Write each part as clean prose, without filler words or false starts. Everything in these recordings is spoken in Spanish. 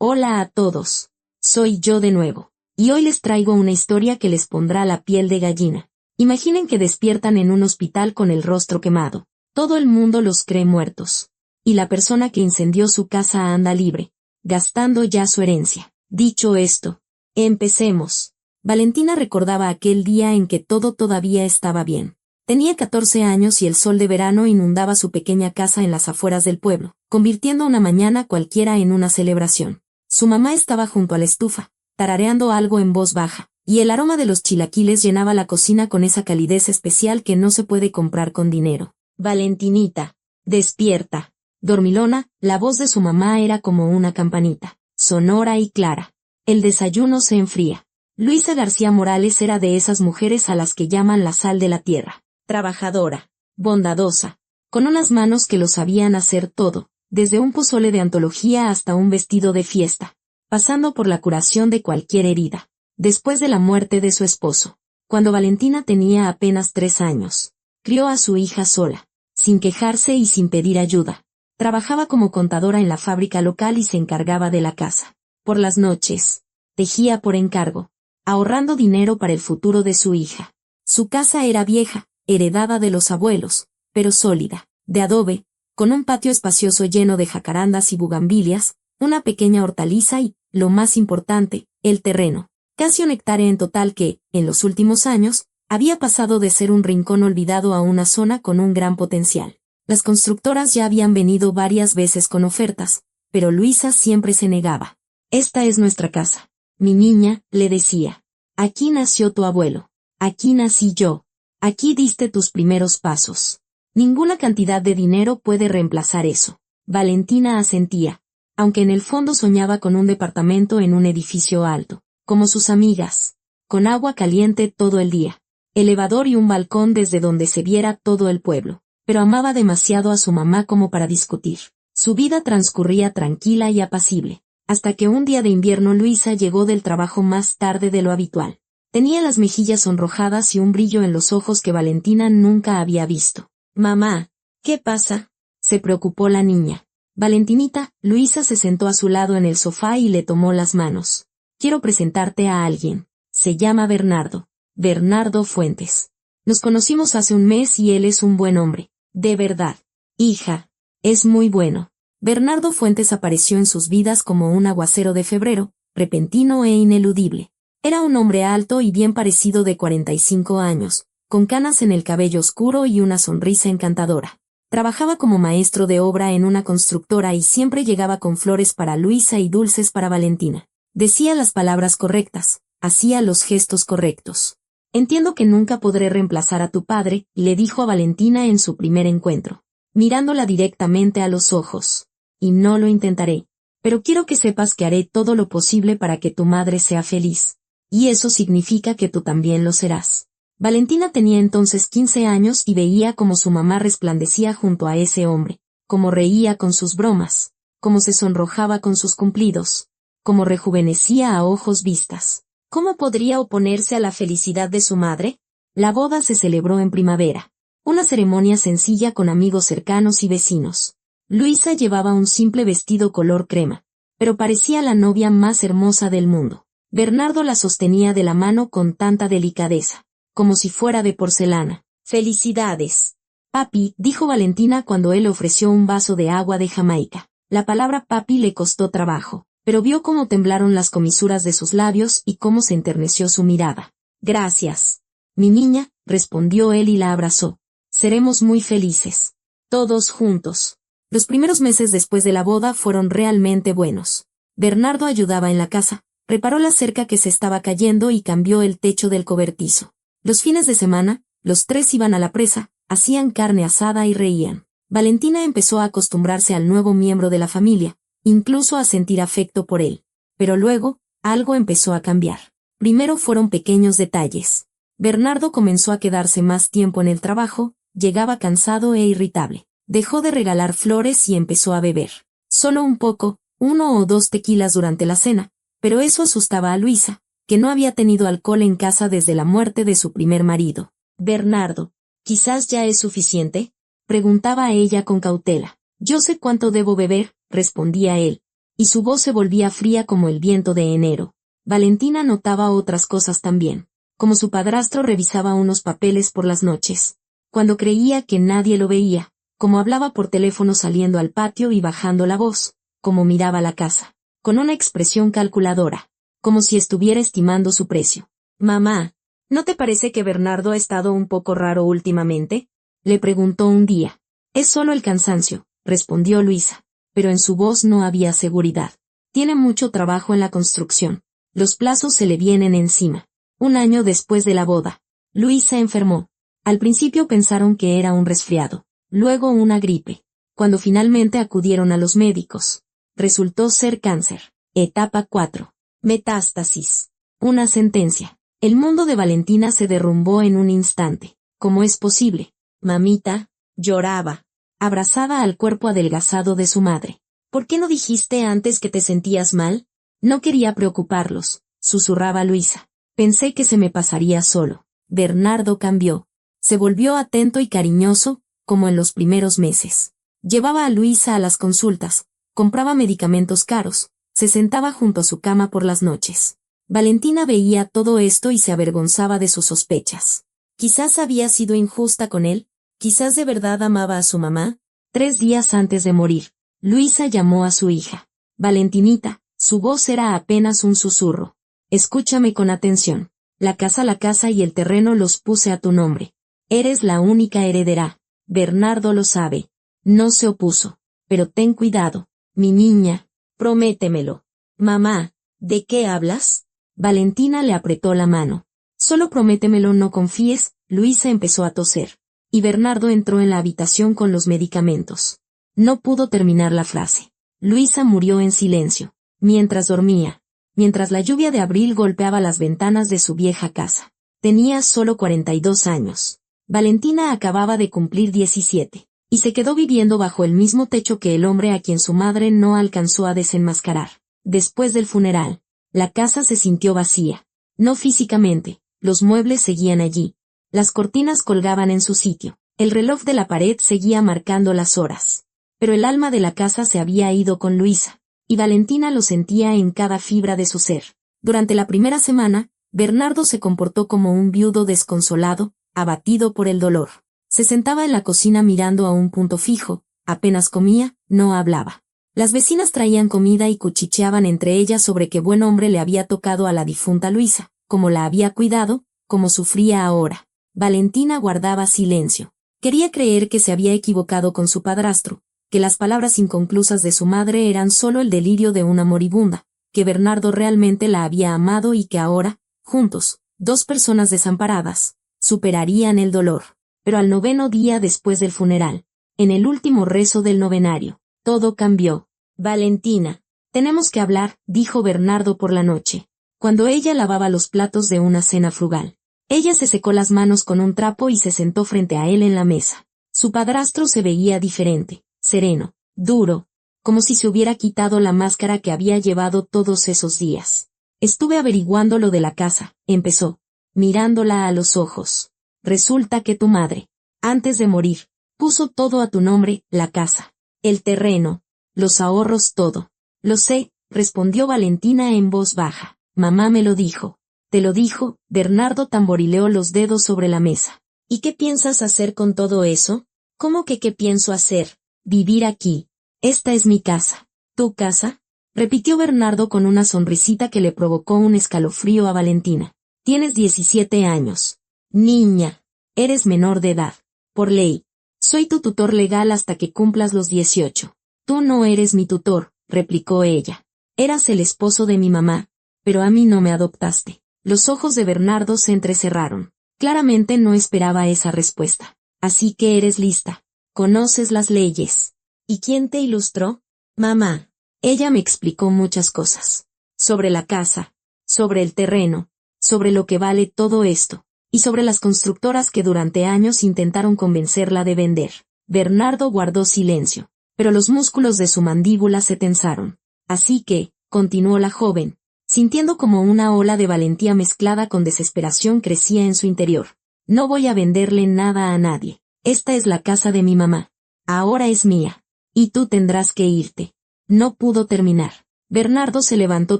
Hola a todos. Soy yo de nuevo. Y hoy les traigo una historia que les pondrá la piel de gallina. Imaginen que despiertan en un hospital con el rostro quemado. Todo el mundo los cree muertos. Y la persona que incendió su casa anda libre, gastando ya su herencia. Dicho esto, empecemos. Valentina recordaba aquel día en que todo todavía estaba bien. Tenía 14 años y el sol de verano inundaba su pequeña casa en las afueras del pueblo, convirtiendo una mañana cualquiera en una celebración. Su mamá estaba junto a la estufa, tarareando algo en voz baja, y el aroma de los chilaquiles llenaba la cocina con esa calidez especial que no se puede comprar con dinero. Valentinita, despierta. Dormilona, la voz de su mamá era como una campanita, sonora y clara. El desayuno se enfría. Luisa García Morales era de esas mujeres a las que llaman la sal de la tierra. Trabajadora, bondadosa, con unas manos que lo sabían hacer todo, desde un pozole de antología hasta un vestido de fiesta, pasando por la curación de cualquier herida. Después de la muerte de su esposo, cuando Valentina tenía apenas 3 años, crió a su hija sola, sin quejarse y sin pedir ayuda. Trabajaba como contadora en la fábrica local y se encargaba de la casa. Por las noches, tejía por encargo, ahorrando dinero para el futuro de su hija. Su casa era vieja, heredada de los abuelos, pero sólida, de adobe, con un patio espacioso lleno de jacarandas y bugambilias, una pequeña hortaliza y, lo más importante, el terreno. Casi 1 hectárea en total que, en los últimos años, había pasado de ser un rincón olvidado a una zona con un gran potencial. Las constructoras ya habían venido varias veces con ofertas, pero Luisa siempre se negaba. Esta es nuestra casa. Mi niña, le decía. Aquí nació tu abuelo. Aquí nací yo. Aquí diste tus primeros pasos. Ninguna cantidad de dinero puede reemplazar eso. Valentina asentía, aunque en el fondo soñaba con un departamento en un edificio alto, como sus amigas, con agua caliente todo el día, elevador y un balcón desde donde se viera todo el pueblo, pero amaba demasiado a su mamá como para discutir. Su vida transcurría tranquila y apacible, hasta que un día de invierno Luisa llegó del trabajo más tarde de lo habitual. Tenía las mejillas sonrojadas y un brillo en los ojos que Valentina nunca había visto. «Mamá, ¿qué pasa?», se preocupó la niña. «Valentinita», Luisa se sentó a su lado en el sofá y le tomó las manos. «Quiero presentarte a alguien. Se llama Bernardo. Bernardo Fuentes. Nos conocimos hace un mes y él es un buen hombre. De verdad. Hija. Es muy bueno». Bernardo Fuentes apareció en sus vidas como un aguacero de febrero, repentino e ineludible. Era un hombre alto y bien parecido de 45 años, con canas en el cabello oscuro y una sonrisa encantadora. Trabajaba como maestro de obra en una constructora y siempre llegaba con flores para Luisa y dulces para Valentina. Decía las palabras correctas, hacía los gestos correctos. «Entiendo que nunca podré reemplazar a tu padre», le dijo a Valentina en su primer encuentro, mirándola directamente a los ojos. «Y no lo intentaré. Pero quiero que sepas que haré todo lo posible para que tu madre sea feliz. Y eso significa que tú también lo serás». Valentina tenía entonces 15 años y veía cómo su mamá resplandecía junto a ese hombre, cómo reía con sus bromas, cómo se sonrojaba con sus cumplidos, cómo rejuvenecía a ojos vistas. ¿Cómo podría oponerse a la felicidad de su madre? La boda se celebró en primavera. Una ceremonia sencilla con amigos cercanos y vecinos. Luisa llevaba un simple vestido color crema, pero parecía la novia más hermosa del mundo. Bernardo la sostenía de la mano con tanta delicadeza, como si fuera de porcelana. «Felicidades, papi», dijo Valentina cuando él le ofreció un vaso de agua de Jamaica. La palabra papi le costó trabajo, pero vio cómo temblaron las comisuras de sus labios y cómo se enterneció su mirada. «Gracias, mi niña», respondió él y la abrazó. «Seremos muy felices. Todos juntos». Los primeros meses después de la boda fueron realmente buenos. Bernardo ayudaba en la casa, reparó la cerca que se estaba cayendo y cambió el techo del cobertizo. Los fines de semana, los tres iban a la presa, hacían carne asada y reían. Valentina empezó a acostumbrarse al nuevo miembro de la familia, incluso a sentir afecto por él. Pero luego, algo empezó a cambiar. Primero fueron pequeños detalles. Bernardo comenzó a quedarse más tiempo en el trabajo, llegaba cansado e irritable. Dejó de regalar flores y empezó a beber. Solo un poco, 1 o 2 tequilas durante la cena, pero eso asustaba a Luisa, que no había tenido alcohol en casa desde la muerte de su primer marido. «Bernardo, ¿quizás ya es suficiente?», preguntaba a ella con cautela. «Yo sé cuánto debo beber», respondía él. y su voz se volvía fría como el viento de enero. Valentina notaba otras cosas también, como su padrastro revisaba unos papeles por las noches, cuando creía que nadie lo veía, como hablaba por teléfono saliendo al patio y bajando la voz, como miraba la casa, con una expresión calculadora, como si estuviera estimando su precio. «Mamá, ¿no te parece que Bernardo ha estado un poco raro últimamente?», le preguntó un día. «Es solo el cansancio», respondió Luisa, pero en su voz no había seguridad. «Tiene mucho trabajo en la construcción. Los plazos se le vienen encima». Un año después de la boda, Luisa enfermó. Al principio pensaron que era un resfriado, luego una gripe. Cuando finalmente acudieron a los médicos, resultó ser cáncer. Etapa 4. Metástasis. Una sentencia. El mundo de Valentina se derrumbó en un instante. ¿Cómo es posible? Mamita, lloraba, abrazada al cuerpo adelgazado de su madre. ¿Por qué no dijiste antes que te sentías mal? No quería preocuparlos, susurraba Luisa. Pensé que se me pasaría solo. Bernardo cambió. Se volvió atento y cariñoso, como en los primeros meses. Llevaba a Luisa a las consultas, compraba medicamentos caros, se sentaba junto a su cama por las noches. Valentina veía todo esto y se avergonzaba de sus sospechas. Quizás había sido injusta con él, quizás de verdad amaba a su mamá. 3 días antes de morir, Luisa llamó a su hija. Valentinita, su voz era apenas un susurro. Escúchame con atención. La casa y el terreno los puse a tu nombre. Eres la única heredera. Bernardo lo sabe. No se opuso. Pero ten cuidado, mi niña. Prométemelo. Mamá, ¿de qué hablas? Valentina le apretó la mano. Solo prométemelo, no confíes. Luisa empezó a toser. Y Bernardo entró en la habitación con los medicamentos. No pudo terminar la frase. Luisa murió en silencio, mientras dormía. Mientras la lluvia de abril golpeaba las ventanas de su vieja casa. Tenía solo 42 años. Valentina acababa de cumplir 17, y se quedó viviendo bajo el mismo techo que el hombre a quien su madre no alcanzó a desenmascarar. Después del funeral, la casa se sintió vacía. No físicamente, los muebles seguían allí. Las cortinas colgaban en su sitio. El reloj de la pared seguía marcando las horas. Pero el alma de la casa se había ido con Luisa. Y Valentina lo sentía en cada fibra de su ser. Durante la primera semana, Bernardo se comportó como un viudo desconsolado, abatido por el dolor. Se sentaba en la cocina mirando a un punto fijo, apenas comía, no hablaba. Las vecinas traían comida y cuchicheaban entre ellas sobre qué buen hombre le había tocado a la difunta Luisa, cómo la había cuidado, cómo sufría ahora. Valentina guardaba silencio. Quería creer que se había equivocado con su padrastro, que las palabras inconclusas de su madre eran solo el delirio de una moribunda, que Bernardo realmente la había amado y que ahora, juntos, 2 personas desamparadas, superarían el dolor. Pero al 9º día después del funeral, en el último rezo del novenario, todo cambió. Valentina, tenemos que hablar, dijo Bernardo por la noche, cuando ella lavaba los platos de una cena frugal. Ella se secó las manos con un trapo y se sentó frente a él en la mesa. Su padrastro se veía diferente. Sereno, duro, como si se hubiera quitado la máscara que había llevado todos esos días. Estuve averiguando lo de la casa, empezó, mirándola a los ojos. Resulta que tu madre, antes de morir, puso todo a tu nombre, la casa, el terreno, los ahorros, todo. Lo sé, respondió Valentina en voz baja. Mamá me lo dijo. ¿Te lo dijo? Bernardo tamborileó los dedos sobre la mesa. ¿Y qué piensas hacer con todo eso? ¿Cómo que qué pienso hacer? Vivir aquí. Esta es mi casa. ¿Tu casa? Repitió Bernardo con una sonrisita que le provocó un escalofrío a Valentina. Tienes 17 años. Niña. Eres menor de edad. Por ley. Soy tu tutor legal hasta que cumplas los 18. Tú no eres mi tutor, replicó ella. Eras el esposo de mi mamá, pero a mí no me adoptaste. Los ojos de Bernardo se entrecerraron. Claramente no esperaba esa respuesta. Así que eres lista. Conoces las leyes. ¿Y quién te ilustró? Mamá. Ella me explicó muchas cosas. Sobre la casa, sobre el terreno, sobre lo que vale todo esto, y sobre las constructoras que durante años intentaron convencerla de vender. Bernardo guardó silencio, pero los músculos de su mandíbula se tensaron. Así que, continuó la joven, sintiendo como una ola de valentía mezclada con desesperación crecía en su interior. No voy a venderle nada a nadie. Esta es la casa de mi mamá. Ahora es mía. Y tú tendrás que irte. No pudo terminar. Bernardo se levantó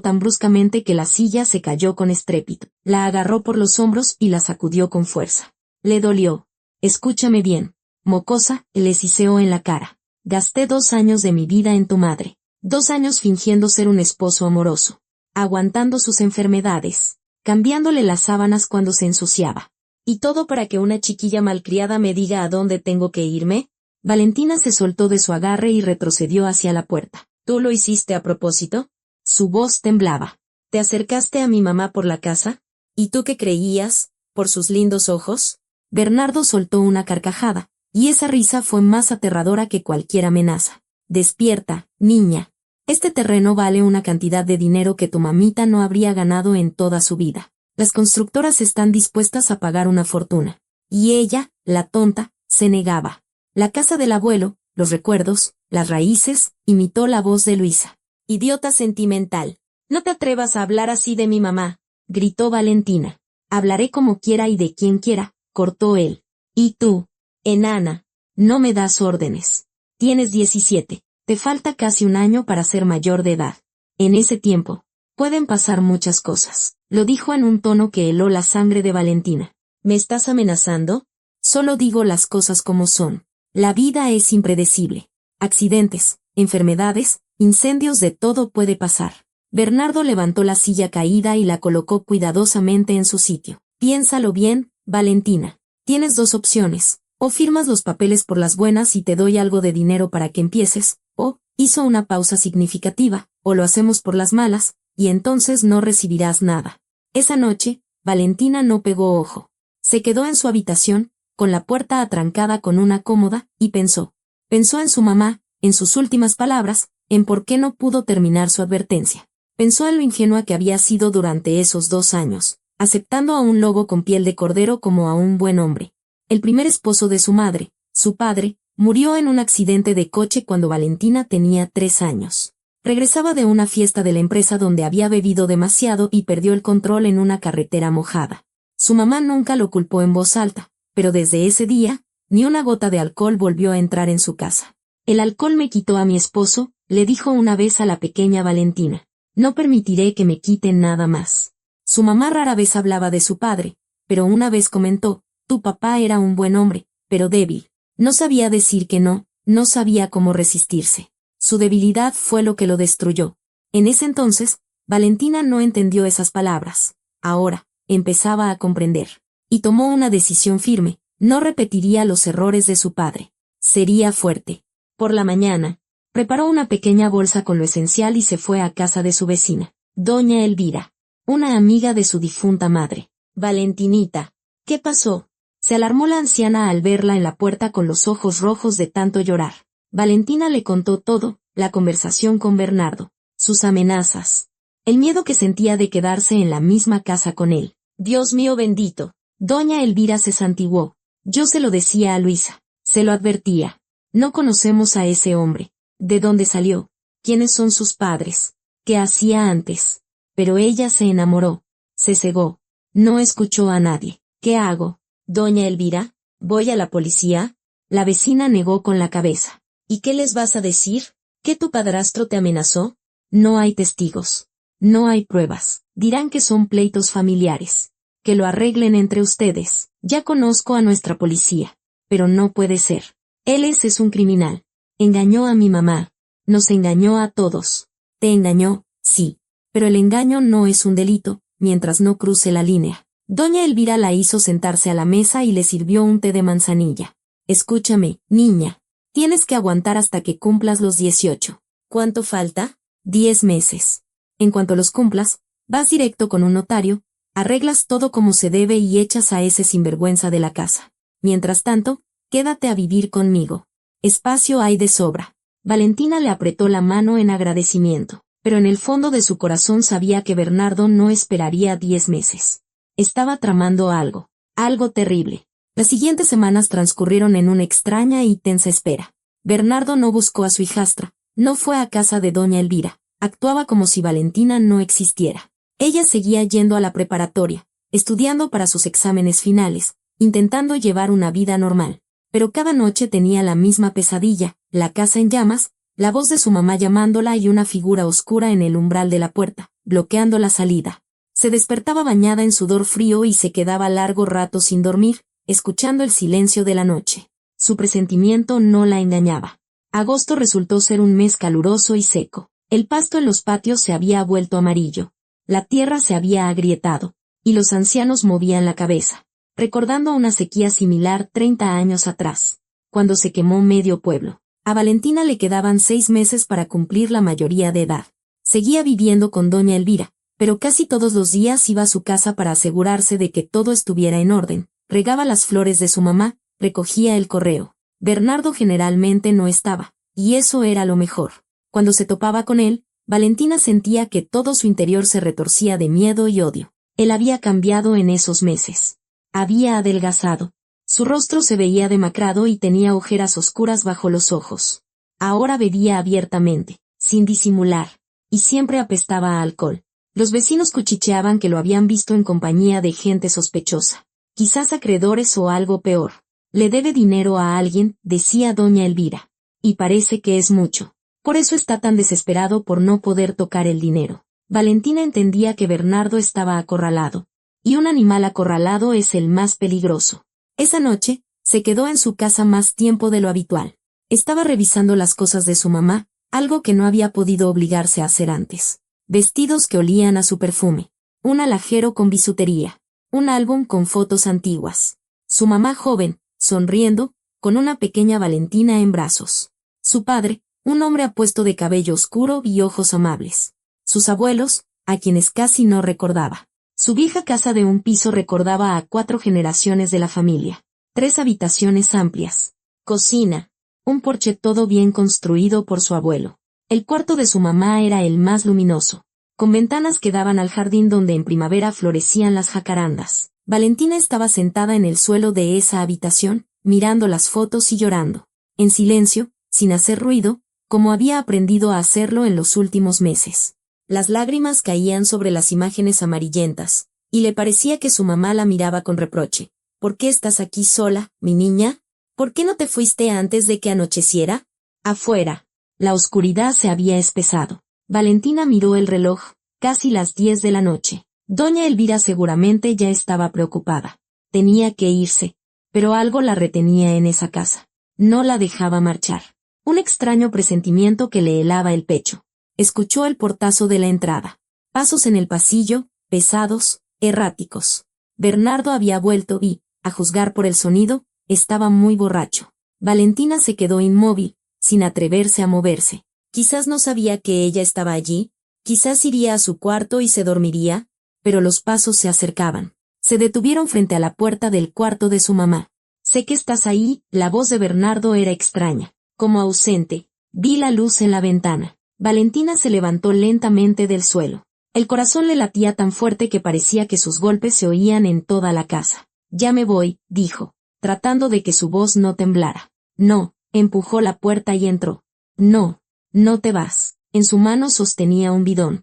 tan bruscamente que la silla se cayó con estrépito. La agarró por los hombros y la sacudió con fuerza. Le dolió. Escúchame bien, mocosa, le siseó en la cara. Gasté 2 años de mi vida en tu madre. 2 años fingiendo ser un esposo amoroso. Aguantando sus enfermedades. Cambiándole las sábanas cuando se ensuciaba. ¿Y todo para que una chiquilla malcriada me diga a dónde tengo que irme? Valentina se soltó de su agarre y retrocedió hacia la puerta. ¿Tú lo hiciste a propósito? Su voz temblaba. ¿Te acercaste a mi mamá por la casa? ¿Y tú qué creías, por sus lindos ojos? Bernardo soltó una carcajada, y esa risa fue más aterradora que cualquier amenaza. Despierta, niña. Este terreno vale una cantidad de dinero que tu mamita no habría ganado en toda su vida. Las constructoras están dispuestas a pagar una fortuna. Y ella, la tonta, se negaba. La casa del abuelo, los recuerdos, las raíces, imitó la voz de Luisa. Idiota sentimental. No te atrevas a hablar así de mi mamá, gritó Valentina. Hablaré como quiera y de quien quiera, cortó él. Y tú, enana, no me das órdenes. Tienes 17, te falta casi un año para ser mayor de edad. En ese tiempo, pueden pasar muchas cosas, lo dijo en un tono que heló la sangre de Valentina. ¿Me estás amenazando? Solo digo las cosas como son. La vida es impredecible. Accidentes, enfermedades, incendios, de todo puede pasar. Bernardo levantó la silla caída y la colocó cuidadosamente en su sitio. Piénsalo bien, Valentina. Tienes 2 opciones. O firmas los papeles por las buenas y te doy algo de dinero para que empieces, o, hizo una pausa significativa, o lo hacemos por las malas, y entonces no recibirás nada. Esa noche, Valentina no pegó ojo. Se quedó en su habitación, con la puerta atrancada con una cómoda, y pensó. Pensó en su mamá, en sus últimas palabras, en por qué no pudo terminar su advertencia. Pensó en lo ingenua que había sido durante esos 2 años, aceptando a un lobo con piel de cordero como a un buen hombre. El primer esposo de su madre, su padre, murió en un accidente de coche cuando Valentina tenía 3 años. Regresaba de una fiesta de la empresa donde había bebido demasiado y perdió el control en una carretera mojada. Su mamá nunca lo culpó en voz alta, pero desde ese día, ni una gota de alcohol volvió a entrar en su casa. El alcohol me quitó a mi esposo, le dijo una vez a la pequeña Valentina. No permitiré que me quiten nada más. Su mamá rara vez hablaba de su padre, pero una vez comentó, tu papá era un buen hombre, pero débil. No sabía decir que no, no sabía cómo resistirse. Su debilidad fue lo que lo destruyó. En ese entonces, Valentina no entendió esas palabras. Ahora, empezaba a comprender. Y tomó una decisión firme, no repetiría los errores de su padre. Sería fuerte. Por la mañana, preparó una pequeña bolsa con lo esencial y se fue a casa de su vecina, doña Elvira, una amiga de su difunta madre. Valentinita, ¿qué pasó? Se alarmó la anciana al verla en la puerta con los ojos rojos de tanto llorar. Valentina le contó todo, la conversación con Bernardo, sus amenazas, el miedo que sentía de quedarse en la misma casa con él. Dios mío bendito. Doña Elvira se santiguó. Yo se lo decía a Luisa, se lo advertía. No conocemos a ese hombre. ¿De dónde salió? ¿Quiénes son sus padres? ¿Qué hacía antes? Pero ella se enamoró. Se cegó. No escuchó a nadie. ¿Qué hago? Doña Elvira, ¿voy a la policía? La vecina negó con la cabeza. ¿Y qué les vas a decir? ¿Que tu padrastro te amenazó? No hay testigos. No hay pruebas. Dirán que son pleitos familiares. Que lo arreglen entre ustedes. Ya conozco a nuestra policía. Pero no puede ser. Él es un criminal. Engañó a mi mamá. Nos engañó a todos. Te engañó, sí. Pero el engaño no es un delito, mientras no cruce la línea. Doña Elvira la hizo sentarse a la mesa y le sirvió un té de manzanilla. Escúchame, niña. Tienes que aguantar hasta que cumplas los 18. ¿Cuánto falta? 10 meses. En cuanto los cumplas, vas directo con un notario, arreglas todo como se debe y echas a ese sinvergüenza de la casa. Mientras tanto, quédate a vivir conmigo. Espacio hay de sobra. Valentina le apretó la mano en agradecimiento, pero en el fondo de su corazón sabía que Bernardo no esperaría 10 meses. Estaba tramando algo, algo terrible. Las siguientes semanas transcurrieron en una extraña y tensa espera. Bernardo no buscó a su hijastra, no fue a casa de doña Elvira, actuaba como si Valentina no existiera. Ella seguía yendo a la preparatoria, estudiando para sus exámenes finales, intentando llevar una vida normal. Pero cada noche tenía la misma pesadilla, la casa en llamas, la voz de su mamá llamándola y una figura oscura en el umbral de la puerta, bloqueando la salida. Se despertaba bañada en sudor frío y se quedaba largo rato sin dormir, escuchando el silencio de la noche. Su presentimiento no la engañaba. Agosto resultó ser un mes caluroso y seco. El pasto en los patios se había vuelto amarillo. La tierra se había agrietado, y los ancianos movían la cabeza, recordando una sequía similar 30 años atrás, cuando se quemó medio pueblo. A Valentina le quedaban 6 meses para cumplir la mayoría de edad. Seguía viviendo con doña Elvira, pero casi todos los días iba a su casa para asegurarse de que todo estuviera en orden. Regaba las flores de su mamá, recogía el correo. Bernardo generalmente no estaba, y eso era lo mejor. Cuando se topaba con él, Valentina sentía que todo su interior se retorcía de miedo y odio. Él había cambiado en esos meses. Había adelgazado. Su rostro se veía demacrado y tenía ojeras oscuras bajo los ojos. Ahora bebía abiertamente, sin disimular, y siempre apestaba a alcohol. Los vecinos cuchicheaban que lo habían visto en compañía de gente sospechosa. Quizás acreedores o algo peor. Le debe dinero a alguien, decía doña Elvira. Y parece que es mucho. Por eso está tan desesperado por no poder tocar el dinero. Valentina entendía que Bernardo estaba acorralado. Y un animal acorralado es el más peligroso. Esa noche, se quedó en su casa más tiempo de lo habitual. Estaba revisando las cosas de su mamá, algo que no había podido obligarse a hacer antes. Vestidos que olían a su perfume. Un alajero con bisutería. Un álbum con fotos antiguas. Su mamá joven, sonriendo, con una pequeña Valentina en brazos. Su padre, un hombre apuesto de cabello oscuro y ojos amables. Sus abuelos, a quienes casi no recordaba. Su vieja casa de un piso recordaba a 4 generaciones de la familia. 3 habitaciones amplias. Cocina. Un porche todo bien construido por su abuelo. El cuarto de su mamá era el más luminoso, con ventanas que daban al jardín donde en primavera florecían las jacarandas. Valentina estaba sentada en el suelo de esa habitación, mirando las fotos y llorando. En silencio, sin hacer ruido, como había aprendido a hacerlo en los últimos meses. Las lágrimas caían sobre las imágenes amarillentas, y le parecía que su mamá la miraba con reproche. ¿Por qué estás aquí sola, mi niña? ¿Por qué no te fuiste antes de que anocheciera? Afuera. La oscuridad se había espesado. Valentina miró el reloj, casi las 10 de la noche. Doña Elvira seguramente ya estaba preocupada. Tenía que irse, pero algo la retenía en esa casa. No la dejaba marchar. Un extraño presentimiento que le helaba el pecho. Escuchó el portazo de la entrada. Pasos en el pasillo, pesados, erráticos. Bernardo había vuelto y, a juzgar por el sonido, estaba muy borracho. Valentina se quedó inmóvil, sin atreverse a moverse. Quizás no sabía que ella estaba allí, quizás iría a su cuarto y se dormiría, pero los pasos se acercaban. Se detuvieron frente a la puerta del cuarto de su mamá. Sé que estás ahí, la voz de Bernardo era extraña, como ausente. Vi la luz en la ventana. Valentina se levantó lentamente del suelo. El corazón le latía tan fuerte que parecía que sus golpes se oían en toda la casa. Ya me voy, dijo, tratando de que su voz no temblara. No, empujó la puerta y entró. No, no te vas. En su mano sostenía un bidón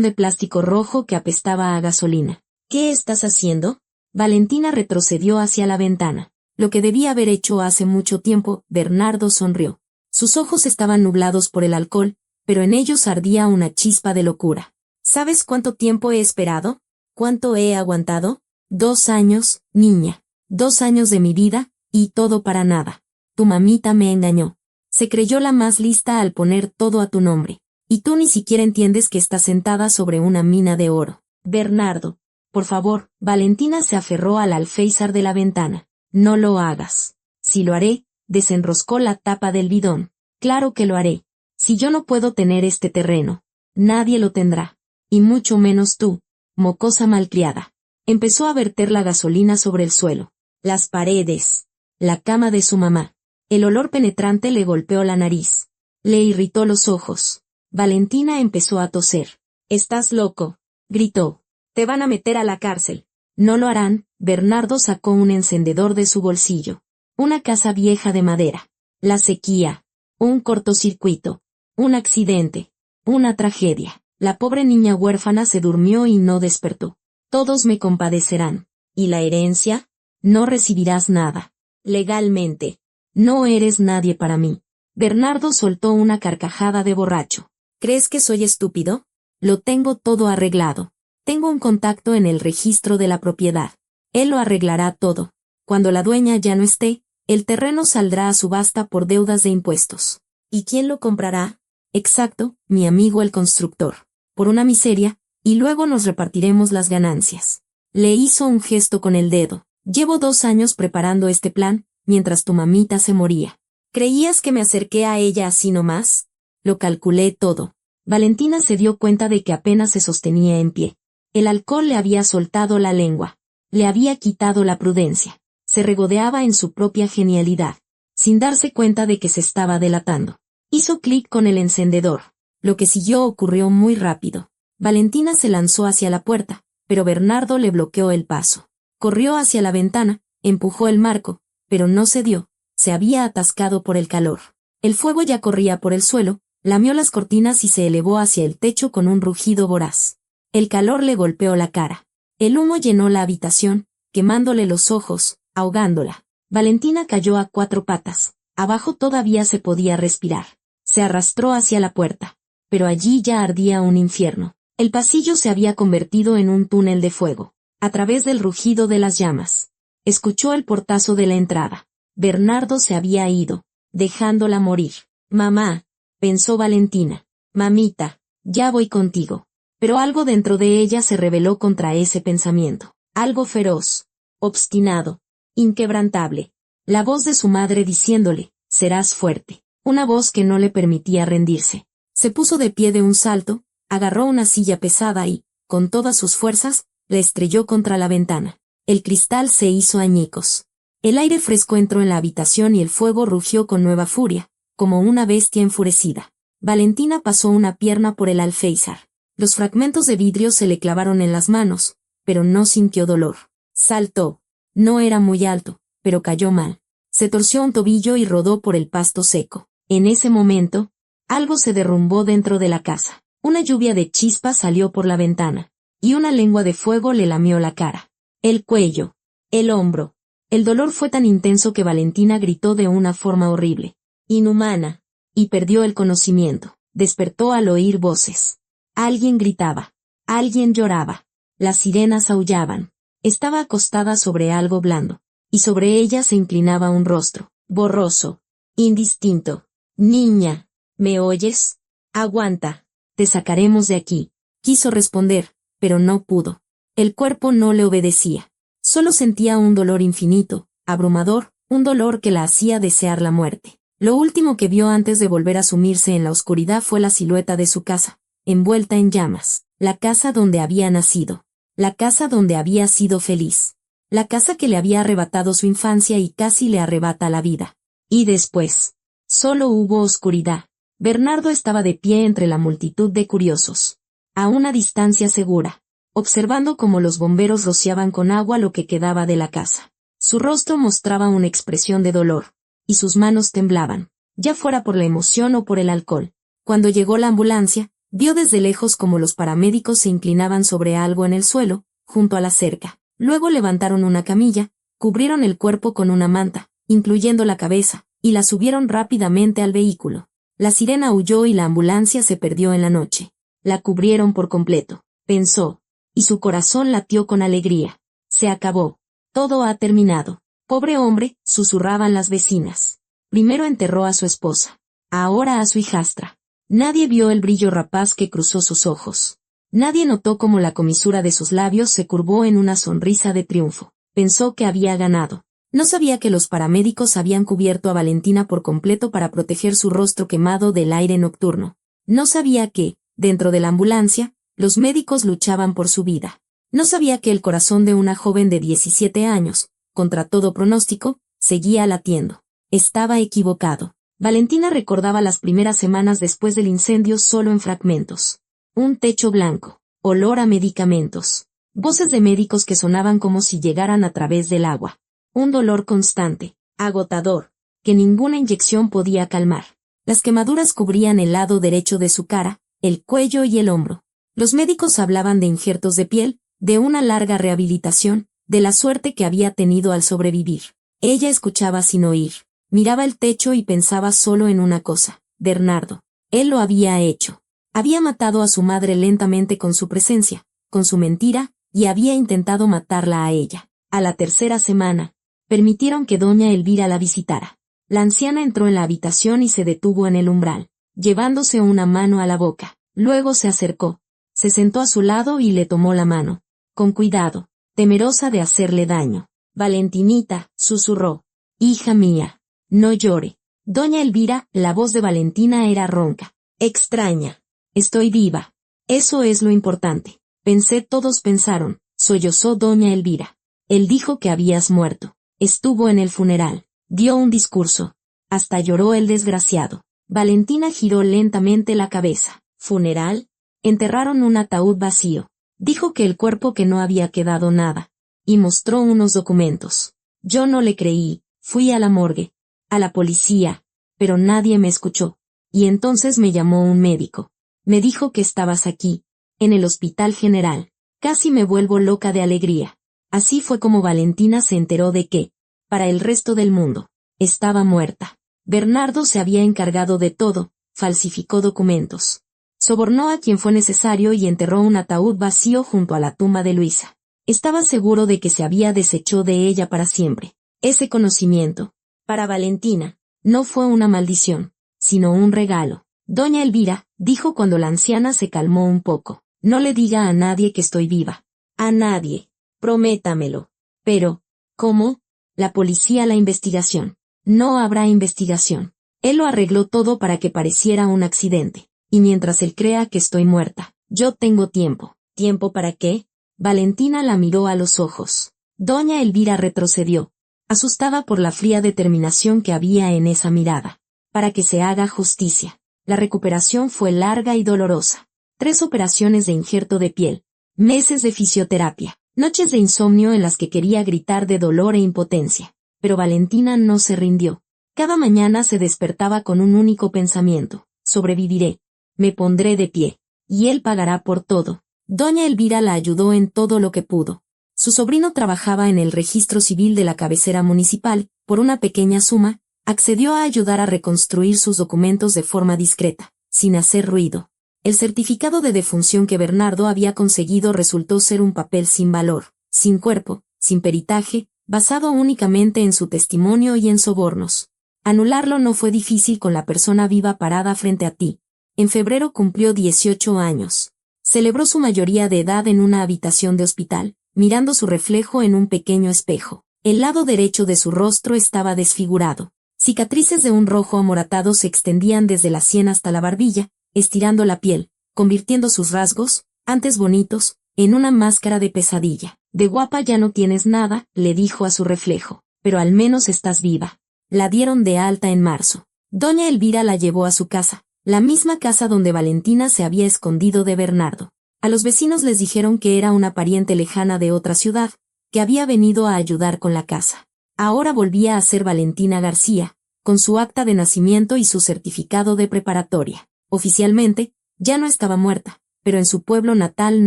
de plástico rojo que apestaba a gasolina. ¿Qué estás haciendo? Valentina retrocedió hacia la ventana. Lo que debía haber hecho hace mucho tiempo. Bernardo sonrió. Sus ojos estaban nublados por el alcohol, pero en ellos ardía una chispa de locura. ¿Sabes cuánto tiempo he esperado? ¿Cuánto he aguantado? 2 años, niña. 2 años de mi vida, y todo para nada. Tu mamita me engañó. Se creyó la más lista al poner todo a tu nombre. Y tú ni siquiera entiendes que estás sentada sobre una mina de oro. Bernardo, por favor. Valentina se aferró al alféizar de la ventana. No lo hagas. Si lo haré, desenroscó la tapa del bidón. Claro que lo haré. Si yo no puedo tener este terreno, nadie lo tendrá. Y mucho menos tú, mocosa malcriada. Empezó a verter la gasolina sobre el suelo, las paredes, la cama de su mamá. El olor penetrante le golpeó la nariz. Le irritó los ojos. Valentina empezó a toser. «¿Estás loco?», gritó. «Te van a meter a la cárcel». «No lo harán». Bernardo sacó un encendedor de su bolsillo. Una casa vieja de madera. La sequía. Un cortocircuito. Un accidente. Una tragedia. La pobre niña huérfana se durmió y no despertó. Todos me compadecerán. ¿Y la herencia? No recibirás nada. Legalmente. No eres nadie para mí. Bernardo soltó una carcajada de borracho. ¿Crees que soy estúpido? Lo tengo todo arreglado. Tengo un contacto en el registro de la propiedad. Él lo arreglará todo. Cuando la dueña ya no esté, el terreno saldrá a subasta por deudas de impuestos. ¿Y quién lo comprará? Exacto, mi amigo el constructor. Por una miseria, y luego nos repartiremos las ganancias. Le hizo un gesto con el dedo. Llevo 2 años preparando este plan, mientras tu mamita se moría. ¿Creías que me acerqué a ella así nomás? Lo calculé todo. Valentina se dio cuenta de que apenas se sostenía en pie. El alcohol le había soltado la lengua. Le había quitado la prudencia. Se regodeaba en su propia genialidad, sin darse cuenta de que se estaba delatando. Hizo clic con el encendedor. Lo que siguió ocurrió muy rápido. Valentina se lanzó hacia la puerta, pero Bernardo le bloqueó el paso. Corrió hacia la ventana, empujó el marco, pero no cedió. Se había atascado por el calor. El fuego ya corría por el suelo, lamió las cortinas y se elevó hacia el techo con un rugido voraz. El calor le golpeó la cara. El humo llenó la habitación, quemándole los ojos, ahogándola. Valentina cayó a 4 patas. Abajo todavía se podía respirar. Se arrastró hacia la puerta. Pero allí ya ardía un infierno. El pasillo se había convertido en un túnel de fuego. A través del rugido de las llamas. Escuchó el portazo de la entrada. Bernardo se había ido, dejándola morir. Mamá, pensó Valentina. Mamita, ya voy contigo. Pero algo dentro de ella se rebeló contra ese pensamiento. Algo feroz, obstinado, inquebrantable. La voz de su madre diciéndole, serás fuerte. Una voz que no le permitía rendirse. Se puso de pie de un salto, agarró una silla pesada y, con todas sus fuerzas, la estrelló contra la ventana. El cristal se hizo añicos. El aire fresco entró en la habitación y el fuego rugió con nueva furia, como una bestia enfurecida. Valentina pasó una pierna por el alféizar. Los fragmentos de vidrio se le clavaron en las manos, pero no sintió dolor. Saltó. No era muy alto, pero cayó mal. Se torció un tobillo y rodó por el pasto seco. En ese momento, algo se derrumbó dentro de la casa. Una lluvia de chispas salió por la ventana, y una lengua de fuego le lamió la cara. El cuello. El hombro. El dolor fue tan intenso que Valentina gritó de una forma horrible, inhumana, y perdió el conocimiento. Despertó al oír voces. Alguien gritaba. Alguien lloraba. Las sirenas aullaban. Estaba acostada sobre algo blando, y sobre ella se inclinaba un rostro, borroso, indistinto. Niña, ¿me oyes? Aguanta, te sacaremos de aquí. Quiso responder, pero no pudo. El cuerpo no le obedecía. Solo sentía un dolor infinito, abrumador, un dolor que la hacía desear la muerte. Lo último que vio antes de volver a sumirse en la oscuridad fue la silueta de su casa, envuelta en llamas, la casa donde había nacido, la casa donde había sido feliz, la casa que le había arrebatado su infancia y casi le arrebata la vida. Y después, solo hubo oscuridad. Bernardo estaba de pie entre la multitud de curiosos, a una distancia segura, observando cómo los bomberos rociaban con agua lo que quedaba de la casa. Su rostro mostraba una expresión de dolor, y sus manos temblaban, ya fuera por la emoción o por el alcohol. Cuando llegó la ambulancia, vio desde lejos cómo los paramédicos se inclinaban sobre algo en el suelo, junto a la cerca. Luego levantaron una camilla, cubrieron el cuerpo con una manta, incluyendo la cabeza, y la subieron rápidamente al vehículo. La sirena huyó y la ambulancia se perdió en la noche. La cubrieron por completo, pensó, y su corazón latió con alegría. Se acabó. Todo ha terminado. Pobre hombre, susurraban las vecinas. Primero enterró a su esposa. Ahora a su hijastra. Nadie vio el brillo rapaz que cruzó sus ojos. Nadie notó cómo la comisura de sus labios se curvó en una sonrisa de triunfo. Pensó que había ganado. No sabía que los paramédicos habían cubierto a Valentina por completo para proteger su rostro quemado del aire nocturno. No sabía que, dentro de la ambulancia, los médicos luchaban por su vida. No sabía que el corazón de una joven de 17 años, contra todo pronóstico, seguía latiendo. Estaba equivocado. Valentina recordaba las primeras semanas después del incendio solo en fragmentos. Un techo blanco, olor a medicamentos, voces de médicos que sonaban como si llegaran a través del agua. Un dolor constante, agotador, que ninguna inyección podía calmar. Las quemaduras cubrían el lado derecho de su cara, el cuello y el hombro. Los médicos hablaban de injertos de piel, de una larga rehabilitación, de la suerte que había tenido al sobrevivir. Ella escuchaba sin oír. Miraba el techo y pensaba solo en una cosa: Bernardo. Él lo había hecho. Había matado a su madre lentamente con su presencia, con su mentira, y había intentado matarla a ella. A la tercera semana, permitieron que doña Elvira la visitara. La anciana entró en la habitación y se detuvo en el umbral, llevándose una mano a la boca. Luego se acercó, se sentó a su lado y le tomó la mano, con cuidado, temerosa de hacerle daño. Valentinita, susurró. Hija mía, no llore. Doña Elvira, la voz de Valentina era ronca, extraña. Estoy viva. Eso es lo importante. Pensé, todos pensaron, sollozó doña Elvira. Él dijo que habías muerto. Estuvo en el funeral. Dio un discurso. Hasta lloró el desgraciado. Valentina giró lentamente la cabeza. ¿Funeral? Enterraron un ataúd vacío. Dijo que el cuerpo, que no había quedado nada. Y mostró unos documentos. Yo no le creí, fui a la morgue, a la policía, pero nadie me escuchó. Y entonces me llamó un médico. Me dijo que estabas aquí, en el Hospital General. Casi me vuelvo loca de alegría. Así fue como Valentina se enteró de que, para el resto del mundo, estaba muerta. Bernardo se había encargado de todo, falsificó documentos. Sobornó a quien fue necesario y enterró un ataúd vacío junto a la tumba de Luisa. Estaba seguro de que se había deshecho de ella para siempre. Ese conocimiento, para Valentina, no fue una maldición, sino un regalo. Doña Elvira, dijo cuando la anciana se calmó un poco, no le diga a nadie que estoy viva. A nadie. Prométamelo. Pero, ¿cómo? La policía, la investigación. No habrá investigación. Él lo arregló todo para que pareciera un accidente. Y mientras él crea que estoy muerta, yo tengo tiempo. ¿Tiempo para qué? Valentina la miró a los ojos. Doña Elvira retrocedió, asustada por la fría determinación que había en esa mirada. Para que se haga justicia. La recuperación fue larga y dolorosa. 3 operaciones de injerto de piel, meses de fisioterapia, noches de insomnio en las que quería gritar de dolor e impotencia. Pero Valentina no se rindió. Cada mañana se despertaba con un único pensamiento: sobreviviré, me pondré de pie, y él pagará por todo. Doña Elvira la ayudó en todo lo que pudo. Su sobrino trabajaba en el registro civil de la cabecera municipal. Por una pequeña suma, accedió a ayudar a reconstruir sus documentos de forma discreta, sin hacer ruido. El certificado de defunción que Bernardo había conseguido resultó ser un papel sin valor, sin cuerpo, sin peritaje, basado únicamente en su testimonio y en sobornos. Anularlo no fue difícil con la persona viva parada frente a ti. En febrero cumplió 18 años. Celebró su mayoría de edad en una habitación de hospital, mirando su reflejo en un pequeño espejo. El lado derecho de su rostro estaba desfigurado. Cicatrices de un rojo amoratado se extendían desde la sien hasta la barbilla, estirando la piel, convirtiendo sus rasgos, antes bonitos, en una máscara de pesadilla. De guapa ya no tienes nada, le dijo a su reflejo, pero al menos estás viva. La dieron de alta en marzo. Doña Elvira la llevó a su casa, la misma casa donde Valentina se había escondido de Bernardo. A los vecinos les dijeron que era una pariente lejana de otra ciudad, que había venido a ayudar con la casa. Ahora volvía a ser Valentina García, con su acta de nacimiento y su certificado de preparatoria. Oficialmente, ya no estaba muerta, pero en su pueblo natal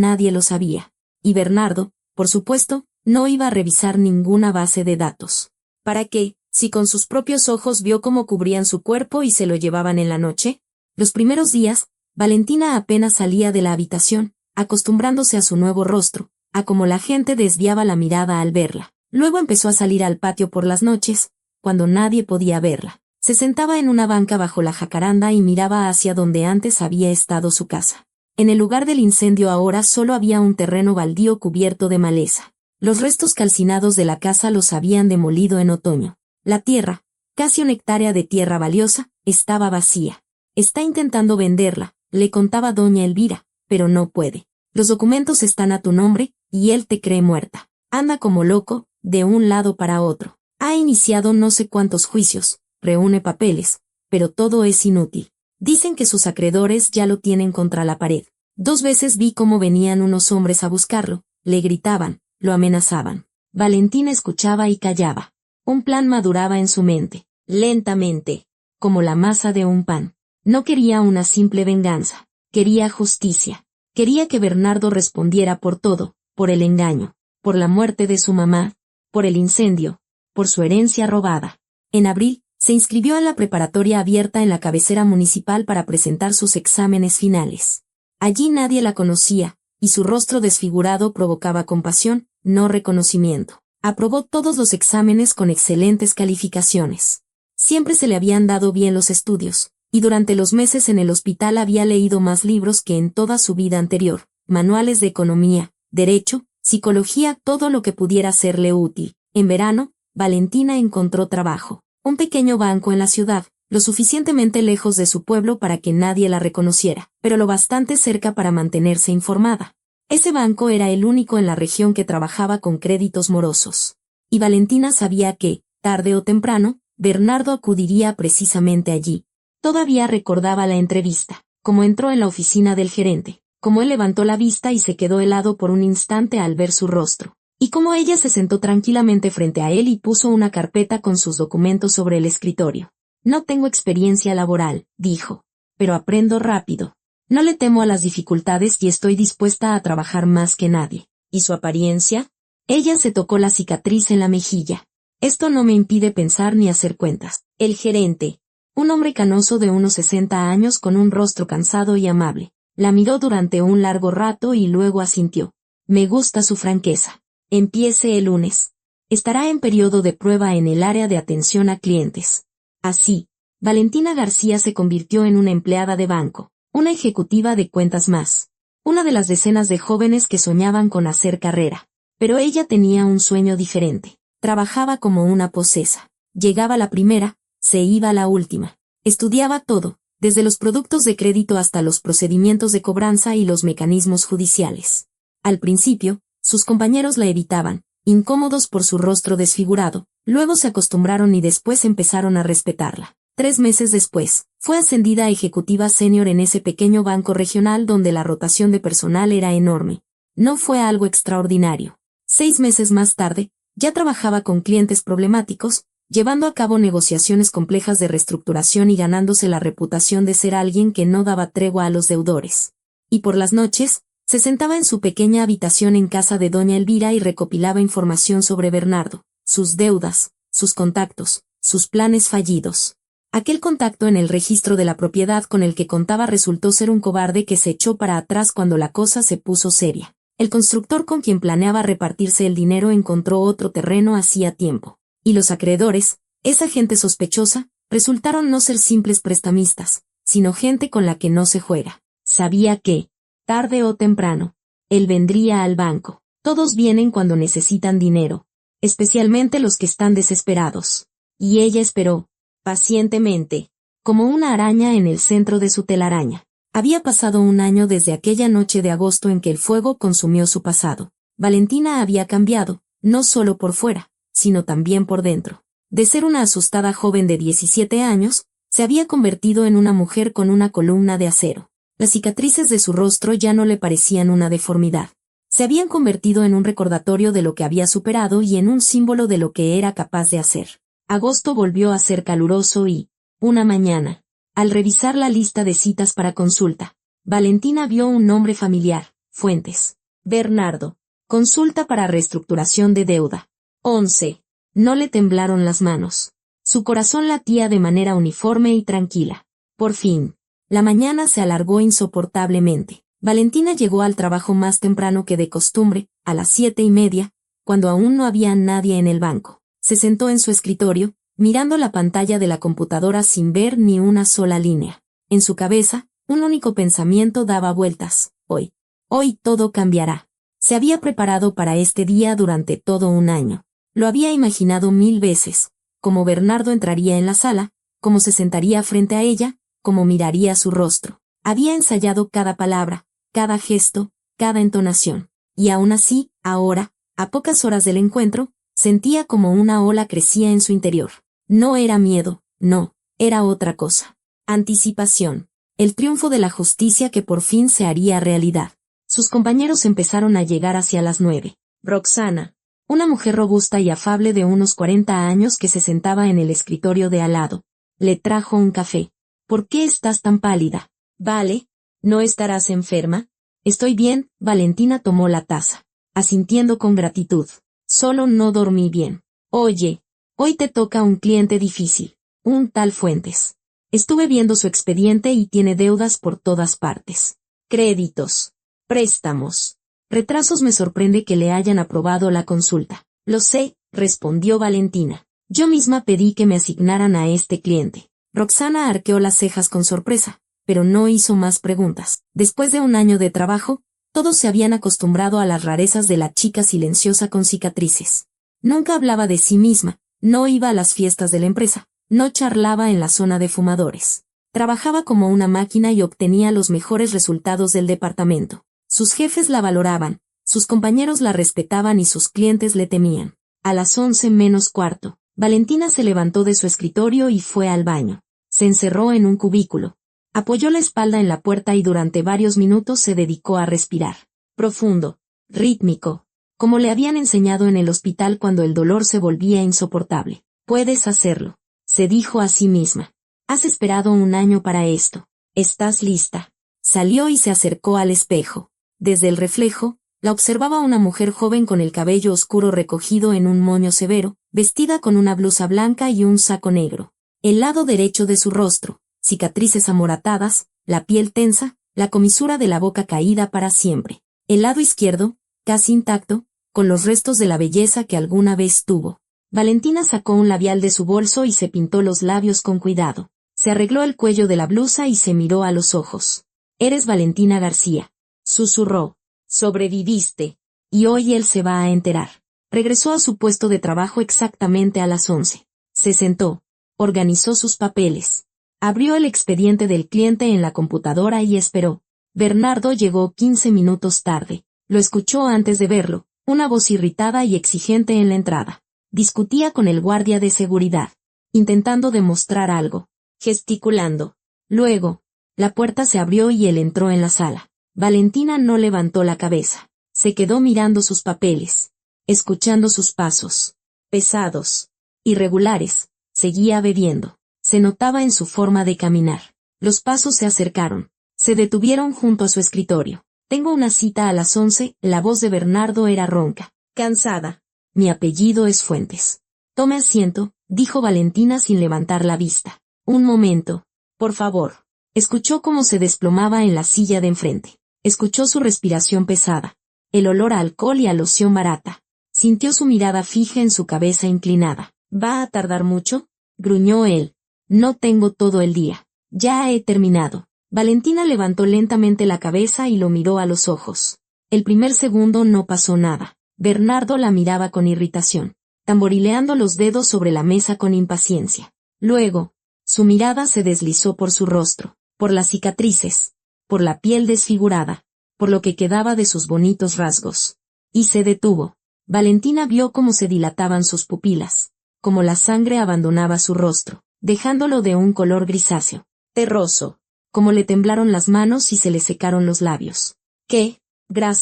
nadie lo sabía. Y Bernardo, por supuesto, no iba a revisar ninguna base de datos. ¿Para qué, si con sus propios ojos vio cómo cubrían su cuerpo y se lo llevaban en la noche? Los primeros días, Valentina apenas salía de la habitación, acostumbrándose a su nuevo rostro, a cómo la gente desviaba la mirada al verla. Luego empezó a salir al patio por las noches, cuando nadie podía verla. Se sentaba en una banca bajo la jacaranda y miraba hacia donde antes había estado su casa. En el lugar del incendio ahora solo había un terreno baldío cubierto de maleza. Los restos calcinados de la casa los habían demolido en otoño. La tierra, casi 1 hectárea de tierra valiosa, estaba vacía. Está intentando venderla, le contaba doña Elvira, pero no puede. Los documentos están a tu nombre, y él te cree muerta. Anda como loco, de un lado para otro. Ha iniciado no sé cuántos juicios, reúne papeles, pero todo es inútil. Dicen que sus acreedores ya lo tienen contra la pared. 2 veces vi cómo venían unos hombres a buscarlo, le gritaban, lo amenazaban. Valentina escuchaba y callaba. Un plan maduraba en su mente, lentamente, como la masa de un pan. No quería una simple venganza, quería justicia. Quería que Bernardo respondiera por todo, por el engaño, por la muerte de su mamá, por el incendio, por su herencia robada. En abril, Se inscribió en la preparatoria abierta en la cabecera municipal para presentar sus exámenes finales. Allí nadie la conocía, y su rostro desfigurado provocaba compasión, no reconocimiento. Aprobó todos los exámenes con excelentes calificaciones. Siempre se le habían dado bien los estudios, y durante los meses en el hospital había leído más libros que en toda su vida anterior, manuales de economía, derecho, psicología, todo lo que pudiera serle útil. En verano, Valentina encontró trabajo. Un pequeño banco en la ciudad, lo suficientemente lejos de su pueblo para que nadie la reconociera, pero lo bastante cerca para mantenerse informada. Ese banco era el único en la región que trabajaba con créditos morosos. Y Valentina sabía que, tarde o temprano, Bernardo acudiría precisamente allí. Todavía recordaba la entrevista, cómo entró en la oficina del gerente, cómo él levantó la vista y se quedó helado por un instante al ver su rostro. Y cómo ella se sentó tranquilamente frente a él y puso una carpeta con sus documentos sobre el escritorio. No tengo experiencia laboral, dijo, pero aprendo rápido. No le temo a las dificultades y estoy dispuesta a trabajar más que nadie. ¿Y su apariencia? Ella se tocó la cicatriz en la mejilla. Esto no me impide pensar ni hacer cuentas. El gerente, un hombre canoso de unos 60 años con un rostro cansado y amable, la miró durante un largo rato y luego asintió. Me gusta su franqueza. Empiece el lunes. Estará en periodo de prueba en el área de atención a clientes. Así, Valentina García se convirtió en una empleada de banco, una ejecutiva de cuentas más, una de las decenas de jóvenes que soñaban con hacer carrera. Pero ella tenía un sueño diferente. Trabajaba como una posesa. Llegaba la primera, se iba la última. Estudiaba todo, desde los productos de crédito hasta los procedimientos de cobranza y los mecanismos judiciales. Al principio, sus compañeros la evitaban, incómodos por su rostro desfigurado, luego se acostumbraron y después empezaron a respetarla. 3 meses después, fue ascendida a ejecutiva senior en ese pequeño banco regional donde la rotación de personal era enorme. No fue algo extraordinario. 6 meses más tarde, ya trabajaba con clientes problemáticos, llevando a cabo negociaciones complejas de reestructuración y ganándose la reputación de ser alguien que no daba tregua a los deudores. Y por las noches, se sentaba en su pequeña habitación en casa de doña Elvira y recopilaba información sobre Bernardo, sus deudas, sus contactos, sus planes fallidos. Aquel contacto en el registro de la propiedad con el que contaba resultó ser un cobarde que se echó para atrás cuando la cosa se puso seria. El constructor con quien planeaba repartirse el dinero encontró otro terreno hacía tiempo. Y los acreedores, esa gente sospechosa, resultaron no ser simples prestamistas, sino gente con la que no se juega. Sabía que, tarde o temprano, él vendría al banco. Todos vienen cuando necesitan dinero, especialmente los que están desesperados. Y ella esperó, pacientemente, como una araña en el centro de su telaraña. Había pasado un año desde aquella noche de agosto en que el fuego consumió su pasado. Valentina había cambiado, no solo por fuera, sino también por dentro. De ser una asustada joven de 17 años, se había convertido en una mujer con una columna de acero. Las cicatrices de su rostro ya no le parecían una deformidad. Se habían convertido en un recordatorio de lo que había superado y en un símbolo de lo que era capaz de hacer. Agosto volvió a ser caluroso y, una mañana, al revisar la lista de citas para consulta, Valentina vio un nombre familiar, Fuentes. Bernardo. Consulta para reestructuración de deuda. 11. No le temblaron las manos. Su corazón latía de manera uniforme y tranquila. Por fin. La mañana se alargó insoportablemente. Valentina llegó al trabajo más temprano que de costumbre, a las 7:30, cuando aún no había nadie en el banco. Se sentó en su escritorio, mirando la pantalla de la computadora sin ver ni una sola línea. En su cabeza, un único pensamiento daba vueltas. Hoy todo cambiará. Se había preparado para este día durante todo un año. Lo había imaginado 1000 veces, cómo Bernardo entraría en la sala, cómo se sentaría frente a ella, cómo miraría su rostro. Había ensayado cada palabra, cada gesto, cada entonación. Y aún así, ahora, a pocas horas del encuentro, sentía como una ola crecía en su interior. No era miedo, no, era otra cosa. Anticipación. El triunfo de la justicia que por fin se haría realidad. Sus compañeros empezaron a llegar hacia las 9. Roxana, una mujer robusta y afable de unos 40 años que se sentaba en el escritorio de al lado, le trajo un café. ¿Por qué estás tan pálida? Vale, ¿no estarás enferma? Estoy bien, Valentina tomó la taza, asintiendo con gratitud. Solo no dormí bien. Oye, hoy te toca un cliente difícil. Un tal Fuentes. Estuve viendo su expediente y tiene deudas por todas partes. Créditos. Préstamos. Retrasos. Me sorprende que le hayan aprobado la consulta. Lo sé, respondió Valentina. Yo misma pedí que me asignaran a este cliente. Roxana arqueó las cejas con sorpresa, pero no hizo más preguntas. Después de un año de trabajo, todos se habían acostumbrado a las rarezas de la chica silenciosa con cicatrices. Nunca hablaba de sí misma, no iba a las fiestas de la empresa, no charlaba en la zona de fumadores. Trabajaba como una máquina y obtenía los mejores resultados del departamento. Sus jefes la valoraban, sus compañeros la respetaban y sus clientes le temían. A las 11:45, Valentina se levantó de su escritorio y fue al baño. Se encerró en un cubículo. Apoyó la espalda en la puerta y durante varios minutos se dedicó a respirar. Profundo, rítmico, como le habían enseñado en el hospital cuando el dolor se volvía insoportable. Puedes hacerlo, se dijo a sí misma. Has esperado un año para esto. Estás lista. Salió y se acercó al espejo. Desde el reflejo, la observaba una mujer joven con el cabello oscuro recogido en un moño severo, vestida con una blusa blanca y un saco negro. El lado derecho de su rostro, cicatrices amoratadas, la piel tensa, la comisura de la boca caída para siempre. El lado izquierdo, casi intacto, con los restos de la belleza que alguna vez tuvo. Valentina sacó un labial de su bolso y se pintó los labios con cuidado. Se arregló el cuello de la blusa y se miró a los ojos. Eres Valentina García, susurró. Sobreviviste. Y hoy él se va a enterar. Regresó a su puesto de trabajo exactamente a las 11. Se sentó. Organizó sus papeles. Abrió el expediente del cliente en la computadora y esperó. Bernardo llegó 15 minutos tarde. Lo escuchó antes de verlo, una voz irritada y exigente en la entrada. Discutía con el guardia de seguridad, intentando demostrar algo, gesticulando. Luego, la puerta se abrió y él entró en la sala. Valentina no levantó la cabeza. Se quedó mirando sus papeles, escuchando sus pasos. Pesados, irregulares, seguía bebiendo. Se notaba en su forma de caminar. Los pasos se acercaron. Se detuvieron junto a su escritorio. Tengo una cita a las 11, la voz de Bernardo era ronca, cansada. Mi apellido es Fuentes. Tome asiento, dijo Valentina sin levantar la vista. Un momento, por favor. Escuchó cómo se desplomaba en la silla de enfrente. Escuchó su respiración pesada, el olor a alcohol y a loción barata. Sintió su mirada fija en su cabeza inclinada. ¿Va a tardar mucho?, gruñó él. No tengo todo el día. Ya he terminado. Valentina levantó lentamente la cabeza y lo miró a los ojos. El primer segundo no pasó nada. Bernardo la miraba con irritación, tamborileando los dedos sobre la mesa con impaciencia. Luego, su mirada se deslizó por su rostro, por las cicatrices, por la piel desfigurada, por lo que quedaba de sus bonitos rasgos. Y se detuvo. Valentina vio cómo se dilataban sus pupilas, cómo la sangre abandonaba su rostro, dejándolo de un color grisáceo, terroso, cómo le temblaron las manos y se le secaron los labios. ¿Qué?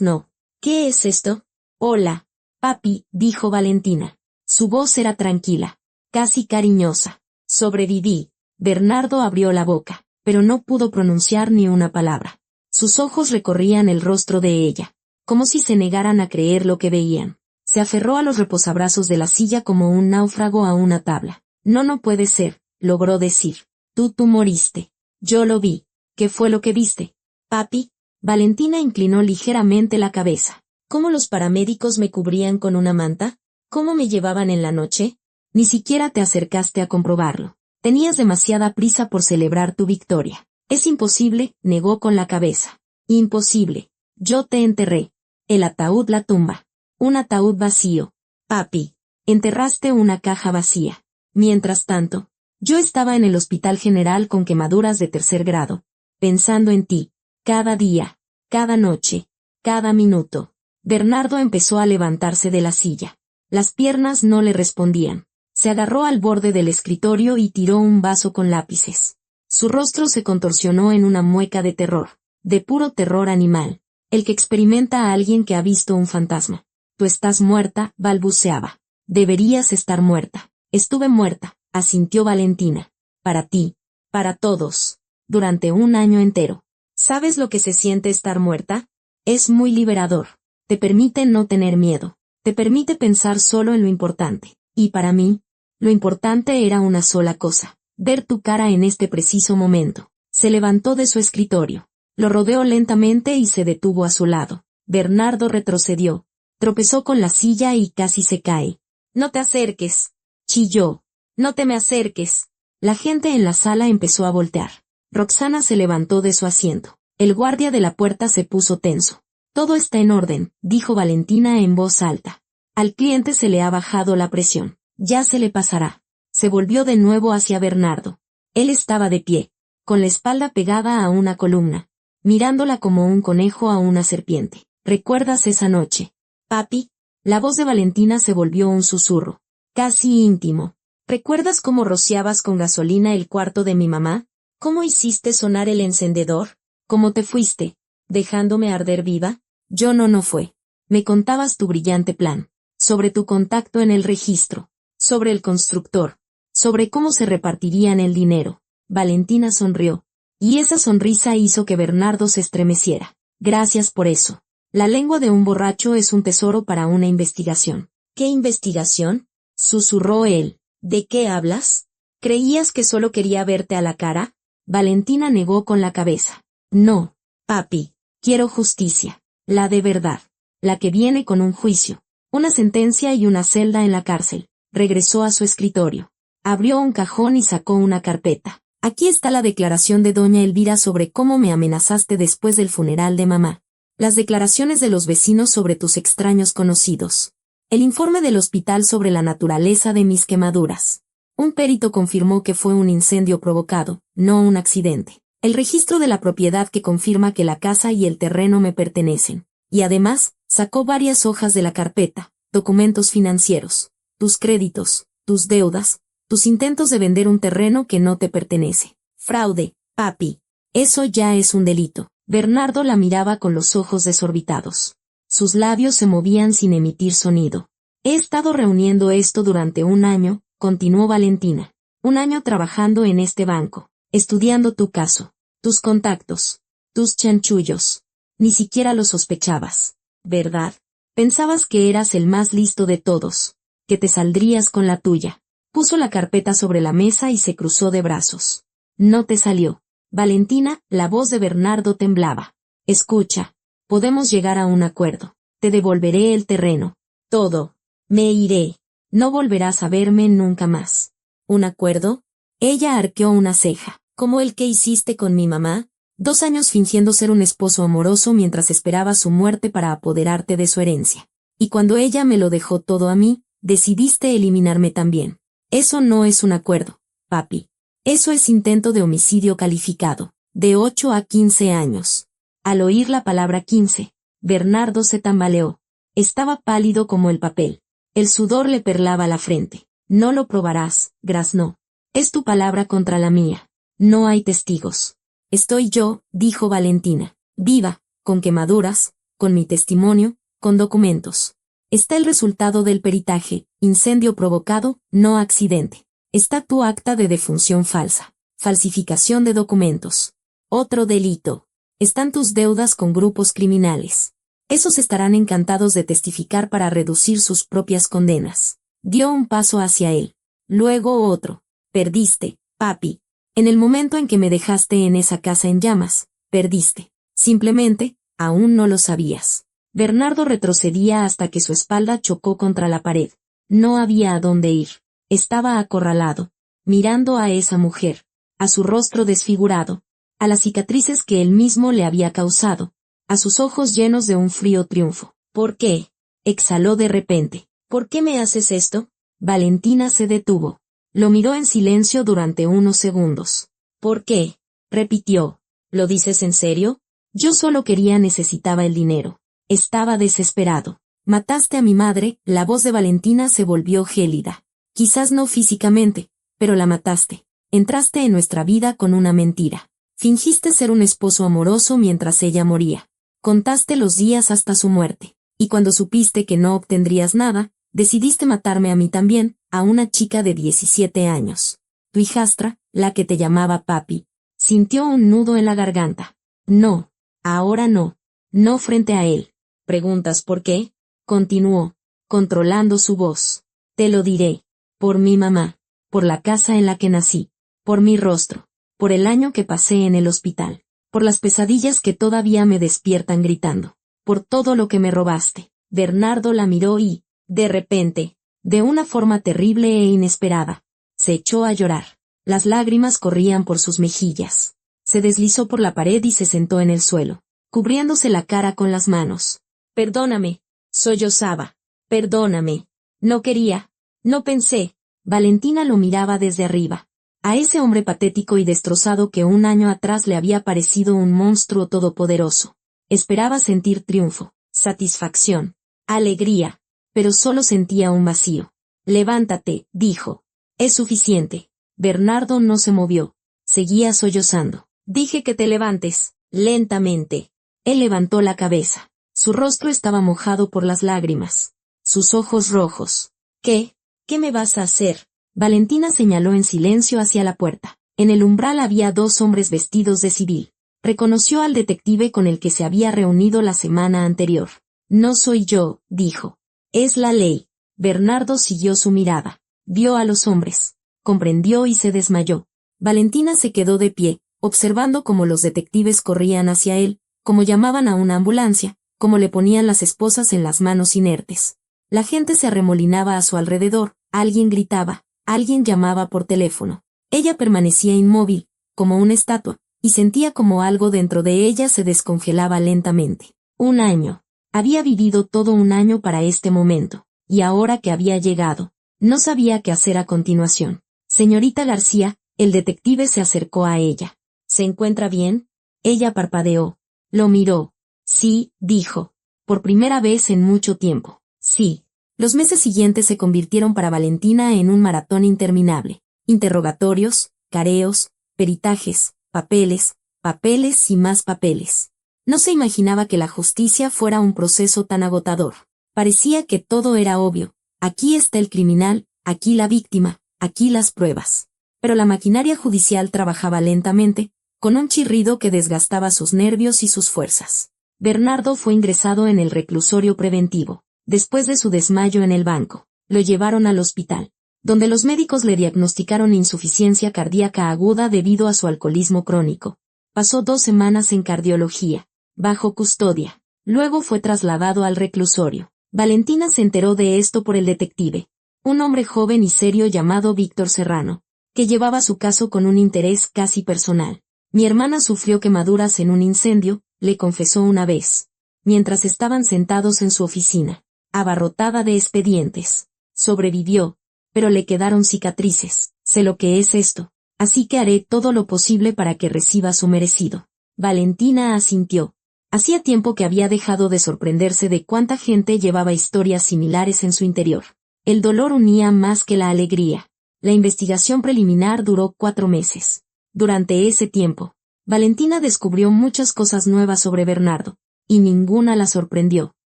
No. ¿Qué es esto? Hola, papi, dijo Valentina. Su voz era tranquila, casi cariñosa. Sobreviví. Bernardo abrió la boca, pero no pudo pronunciar ni una palabra. Sus ojos recorrían el rostro de ella, como si se negaran a creer lo que veían. Se aferró a los reposabrazos de la silla como un náufrago a una tabla. No puede ser, logró decir. Tú moriste. Yo lo vi. ¿Qué fue lo que viste? Papi. Valentina inclinó ligeramente la cabeza. ¿Cómo los paramédicos me cubrían con una manta? ¿Cómo me llevaban en la noche? Ni siquiera te acercaste a comprobarlo. Tenías demasiada prisa por celebrar tu victoria. Es imposible, negó con la cabeza. Imposible. Yo te enterré. El ataúd, la tumba. Un ataúd vacío. Papi. Enterraste una caja vacía. Mientras tanto, yo estaba en el hospital general con quemaduras de 3er grado, pensando en ti, cada día, cada noche, cada minuto. Bernardo empezó a levantarse de la silla. Las piernas no le respondían. Se agarró al borde del escritorio y tiró un vaso con lápices. Su rostro se contorsionó en una mueca de terror, de puro terror animal, el que experimenta a alguien que ha visto un fantasma. Tú estás muerta, balbuceaba. Deberías estar muerta. Estuve muerta, asintió Valentina. Para ti, para todos, durante un año entero. ¿Sabes lo que se siente estar muerta? Es muy liberador. Te permite no tener miedo. Te permite pensar solo en lo importante. Y para mí, lo importante era una sola cosa. ver tu cara en este preciso momento. Se levantó de su escritorio. Lo rodeó lentamente y se detuvo a su lado. Bernardo retrocedió. Tropezó con la silla y casi se cae. «No te acerques», chilló. «No te me acerques». La gente en la sala empezó a voltear. Roxana se levantó de su asiento. El guardia de la puerta se puso tenso. «Todo está en orden», dijo Valentina en voz alta. «Al cliente se le ha bajado la presión. Ya se le pasará». Se volvió de nuevo hacia Bernardo. Él estaba de pie, con la espalda pegada a una columna, mirándola como un conejo a una serpiente. «¿Recuerdas esa noche, papi?» La voz de Valentina se volvió un susurro, casi íntimo. «¿Recuerdas cómo rociabas con gasolina el cuarto de mi mamá? ¿Cómo hiciste sonar el encendedor? ¿Cómo te fuiste, dejándome arder viva?» No fue. Me contabas tu brillante plan, sobre tu contacto en el registro, sobre el constructor, sobre cómo se repartirían el dinero. Valentina sonrió, y esa sonrisa hizo que Bernardo se estremeciera. «Gracias por eso. La lengua de un borracho es un tesoro para una investigación». «¿Qué investigación?», susurró él. «¿De qué hablas? ¿Creías que solo quería verte a la cara?». Valentina negó con la cabeza. «No, papi, quiero justicia. La de verdad. La que viene con un juicio, una sentencia y una celda en la cárcel». Regresó a su escritorio. Abrió un cajón y sacó una carpeta. «Aquí está la declaración de doña Elvira sobre cómo me amenazaste después del funeral de mamá. Las declaraciones de los vecinos sobre tus extraños conocidos. El informe del hospital sobre la naturaleza de mis quemaduras. Un perito confirmó que fue un incendio provocado, no un accidente. El registro de la propiedad que confirma que la casa y el terreno me pertenecen. Y además, sacó varias hojas de la carpeta, documentos financieros, tus créditos, tus deudas, tus intentos de vender un terreno que no te pertenece. Fraude, papi. Eso ya es un delito». Bernardo la miraba con los ojos desorbitados. Sus labios se movían sin emitir sonido. «He estado reuniendo esto durante un año», continuó Valentina. «Un año trabajando en este banco, estudiando tu caso, tus contactos, tus chanchullos. Ni siquiera lo sospechabas, ¿verdad? Pensabas que eras el más listo de todos, que te saldrías con la tuya». Puso la carpeta sobre la mesa y se cruzó de brazos. «No te salió». Valentina, la voz de Bernardo temblaba. «Escucha, podemos llegar a un acuerdo. Te devolveré el terreno. Todo. Me iré. No volverás a verme nunca más». «¿Un acuerdo?». Ella arqueó una ceja. «¿Como el que hiciste con mi mamá? 2 años fingiendo ser un esposo amoroso mientras esperabas su muerte para apoderarte de su herencia. Y cuando ella me lo dejó todo a mí, decidiste eliminarme también. Eso no es un acuerdo, papi. Eso es intento de homicidio calificado, de 8 a 15 años». Al oír la palabra 15, Bernardo se tambaleó. Estaba pálido como el papel. El sudor le perlaba la frente. «No lo probarás», graznó. «Es tu palabra contra la mía. No hay testigos». «Estoy yo», dijo Valentina, «viva, con quemaduras, con mi testimonio, con documentos. Está el resultado del peritaje, incendio provocado, no accidente. Está tu acta de defunción falsa, falsificación de documentos. Otro delito. Están tus deudas con grupos criminales. Esos estarán encantados de testificar para reducir sus propias condenas». Dio un paso hacia él. Luego otro. «Perdiste, papi. En el momento en que me dejaste en esa casa en llamas, perdiste. Simplemente, aún no lo sabías». Bernardo retrocedía hasta que su espalda chocó contra la pared. No había a dónde ir. Estaba acorralado, mirando a esa mujer, a su rostro desfigurado, a las cicatrices que él mismo le había causado, a sus ojos llenos de un frío triunfo. «¿Por qué?», exhaló de repente. «¿Por qué me haces esto?». Valentina se detuvo. Lo miró en silencio durante unos segundos. «¿Por qué?», repitió. «¿Lo dices en serio?». «Yo solo necesitaba el dinero. Estaba desesperado». «Mataste a mi madre», la voz de Valentina se volvió gélida. «Quizás no físicamente, pero la mataste. Entraste en nuestra vida con una mentira. Fingiste ser un esposo amoroso mientras ella moría. Contaste los días hasta su muerte. Y cuando supiste que no obtendrías nada, decidiste matarme a mí también, a una chica de 17 años. Tu hijastra, la que te llamaba papi». Sintió un nudo en la garganta. «No, ahora no. No frente a él». «¿Preguntas por qué?», continuó, controlando su voz. «Te lo diré. Por mi mamá. Por la casa en la que nací. Por mi rostro. Por el año que pasé en el hospital. Por las pesadillas que todavía me despiertan gritando. Por todo lo que me robaste. Bernardo la miró y, de repente, de una forma terrible e inesperada, se echó a llorar. Las lágrimas corrían por sus mejillas. Se deslizó por la pared y se sentó en el suelo, cubriéndose la cara con las manos. Perdóname, sollozaba. Perdóname. No quería. No pensé. Valentina lo miraba desde arriba. A ese hombre patético y destrozado que un año atrás le había parecido un monstruo todopoderoso. Esperaba sentir triunfo, satisfacción, alegría, pero solo sentía un vacío. Levántate, dijo. Es suficiente. Bernardo no se movió. Seguía sollozando. Dije que te levantes, lentamente. Él levantó la cabeza. Su rostro estaba mojado por las lágrimas. Sus ojos rojos. ¿Qué? ¿Qué me vas a hacer? Valentina señaló en silencio hacia la puerta. En el umbral había dos hombres vestidos de civil. Reconoció al detective con el que se había reunido la semana anterior. No soy yo, dijo. Es la ley. Bernardo siguió su mirada. Vio a los hombres. Comprendió y se desmayó. Valentina se quedó de pie, observando cómo los detectives corrían hacia él, cómo llamaban a una ambulancia, cómo le ponían las esposas en las manos inertes. La gente se arremolinaba a su alrededor, alguien gritaba, alguien llamaba por teléfono. Ella permanecía inmóvil, como una estatua, y sentía como algo dentro de ella se descongelaba lentamente. Un año. Había vivido todo un año para este momento, y ahora que había llegado, no sabía qué hacer a continuación. Señorita García, el detective se acercó a ella. ¿Se encuentra bien? Ella parpadeó. Lo miró. Sí, dijo. Por primera vez en mucho tiempo. Sí. Los meses siguientes se convirtieron para Valentina en un maratón interminable. Interrogatorios, careos, peritajes, papeles, papeles y más papeles. No se imaginaba que la justicia fuera un proceso tan agotador. Parecía que todo era obvio. Aquí está el criminal, aquí la víctima, aquí las pruebas. Pero la maquinaria judicial trabajaba lentamente, con un chirrido que desgastaba sus nervios y sus fuerzas. Bernardo fue ingresado en el reclusorio preventivo. Después de su desmayo en el banco, lo llevaron al hospital, donde los médicos le diagnosticaron insuficiencia cardíaca aguda debido a su alcoholismo crónico. Pasó 2 semanas en cardiología, bajo custodia. Luego fue trasladado al reclusorio. Valentina se enteró de esto por el detective, un hombre joven y serio llamado Víctor Serrano, que llevaba su caso con un interés casi personal. Mi hermana sufrió quemaduras en un incendio, le confesó una vez, mientras estaban sentados en su oficina, abarrotada de expedientes. Sobrevivió, pero le quedaron cicatrices. Sé lo que es esto, así que haré todo lo posible para que reciba su merecido. Valentina asintió. Hacía tiempo que había dejado de sorprenderse de cuánta gente llevaba historias similares en su interior. El dolor unía más que la alegría. La investigación preliminar duró 4 meses. Durante ese tiempo, Valentina descubrió muchas cosas nuevas sobre Bernardo, y ninguna la sorprendió.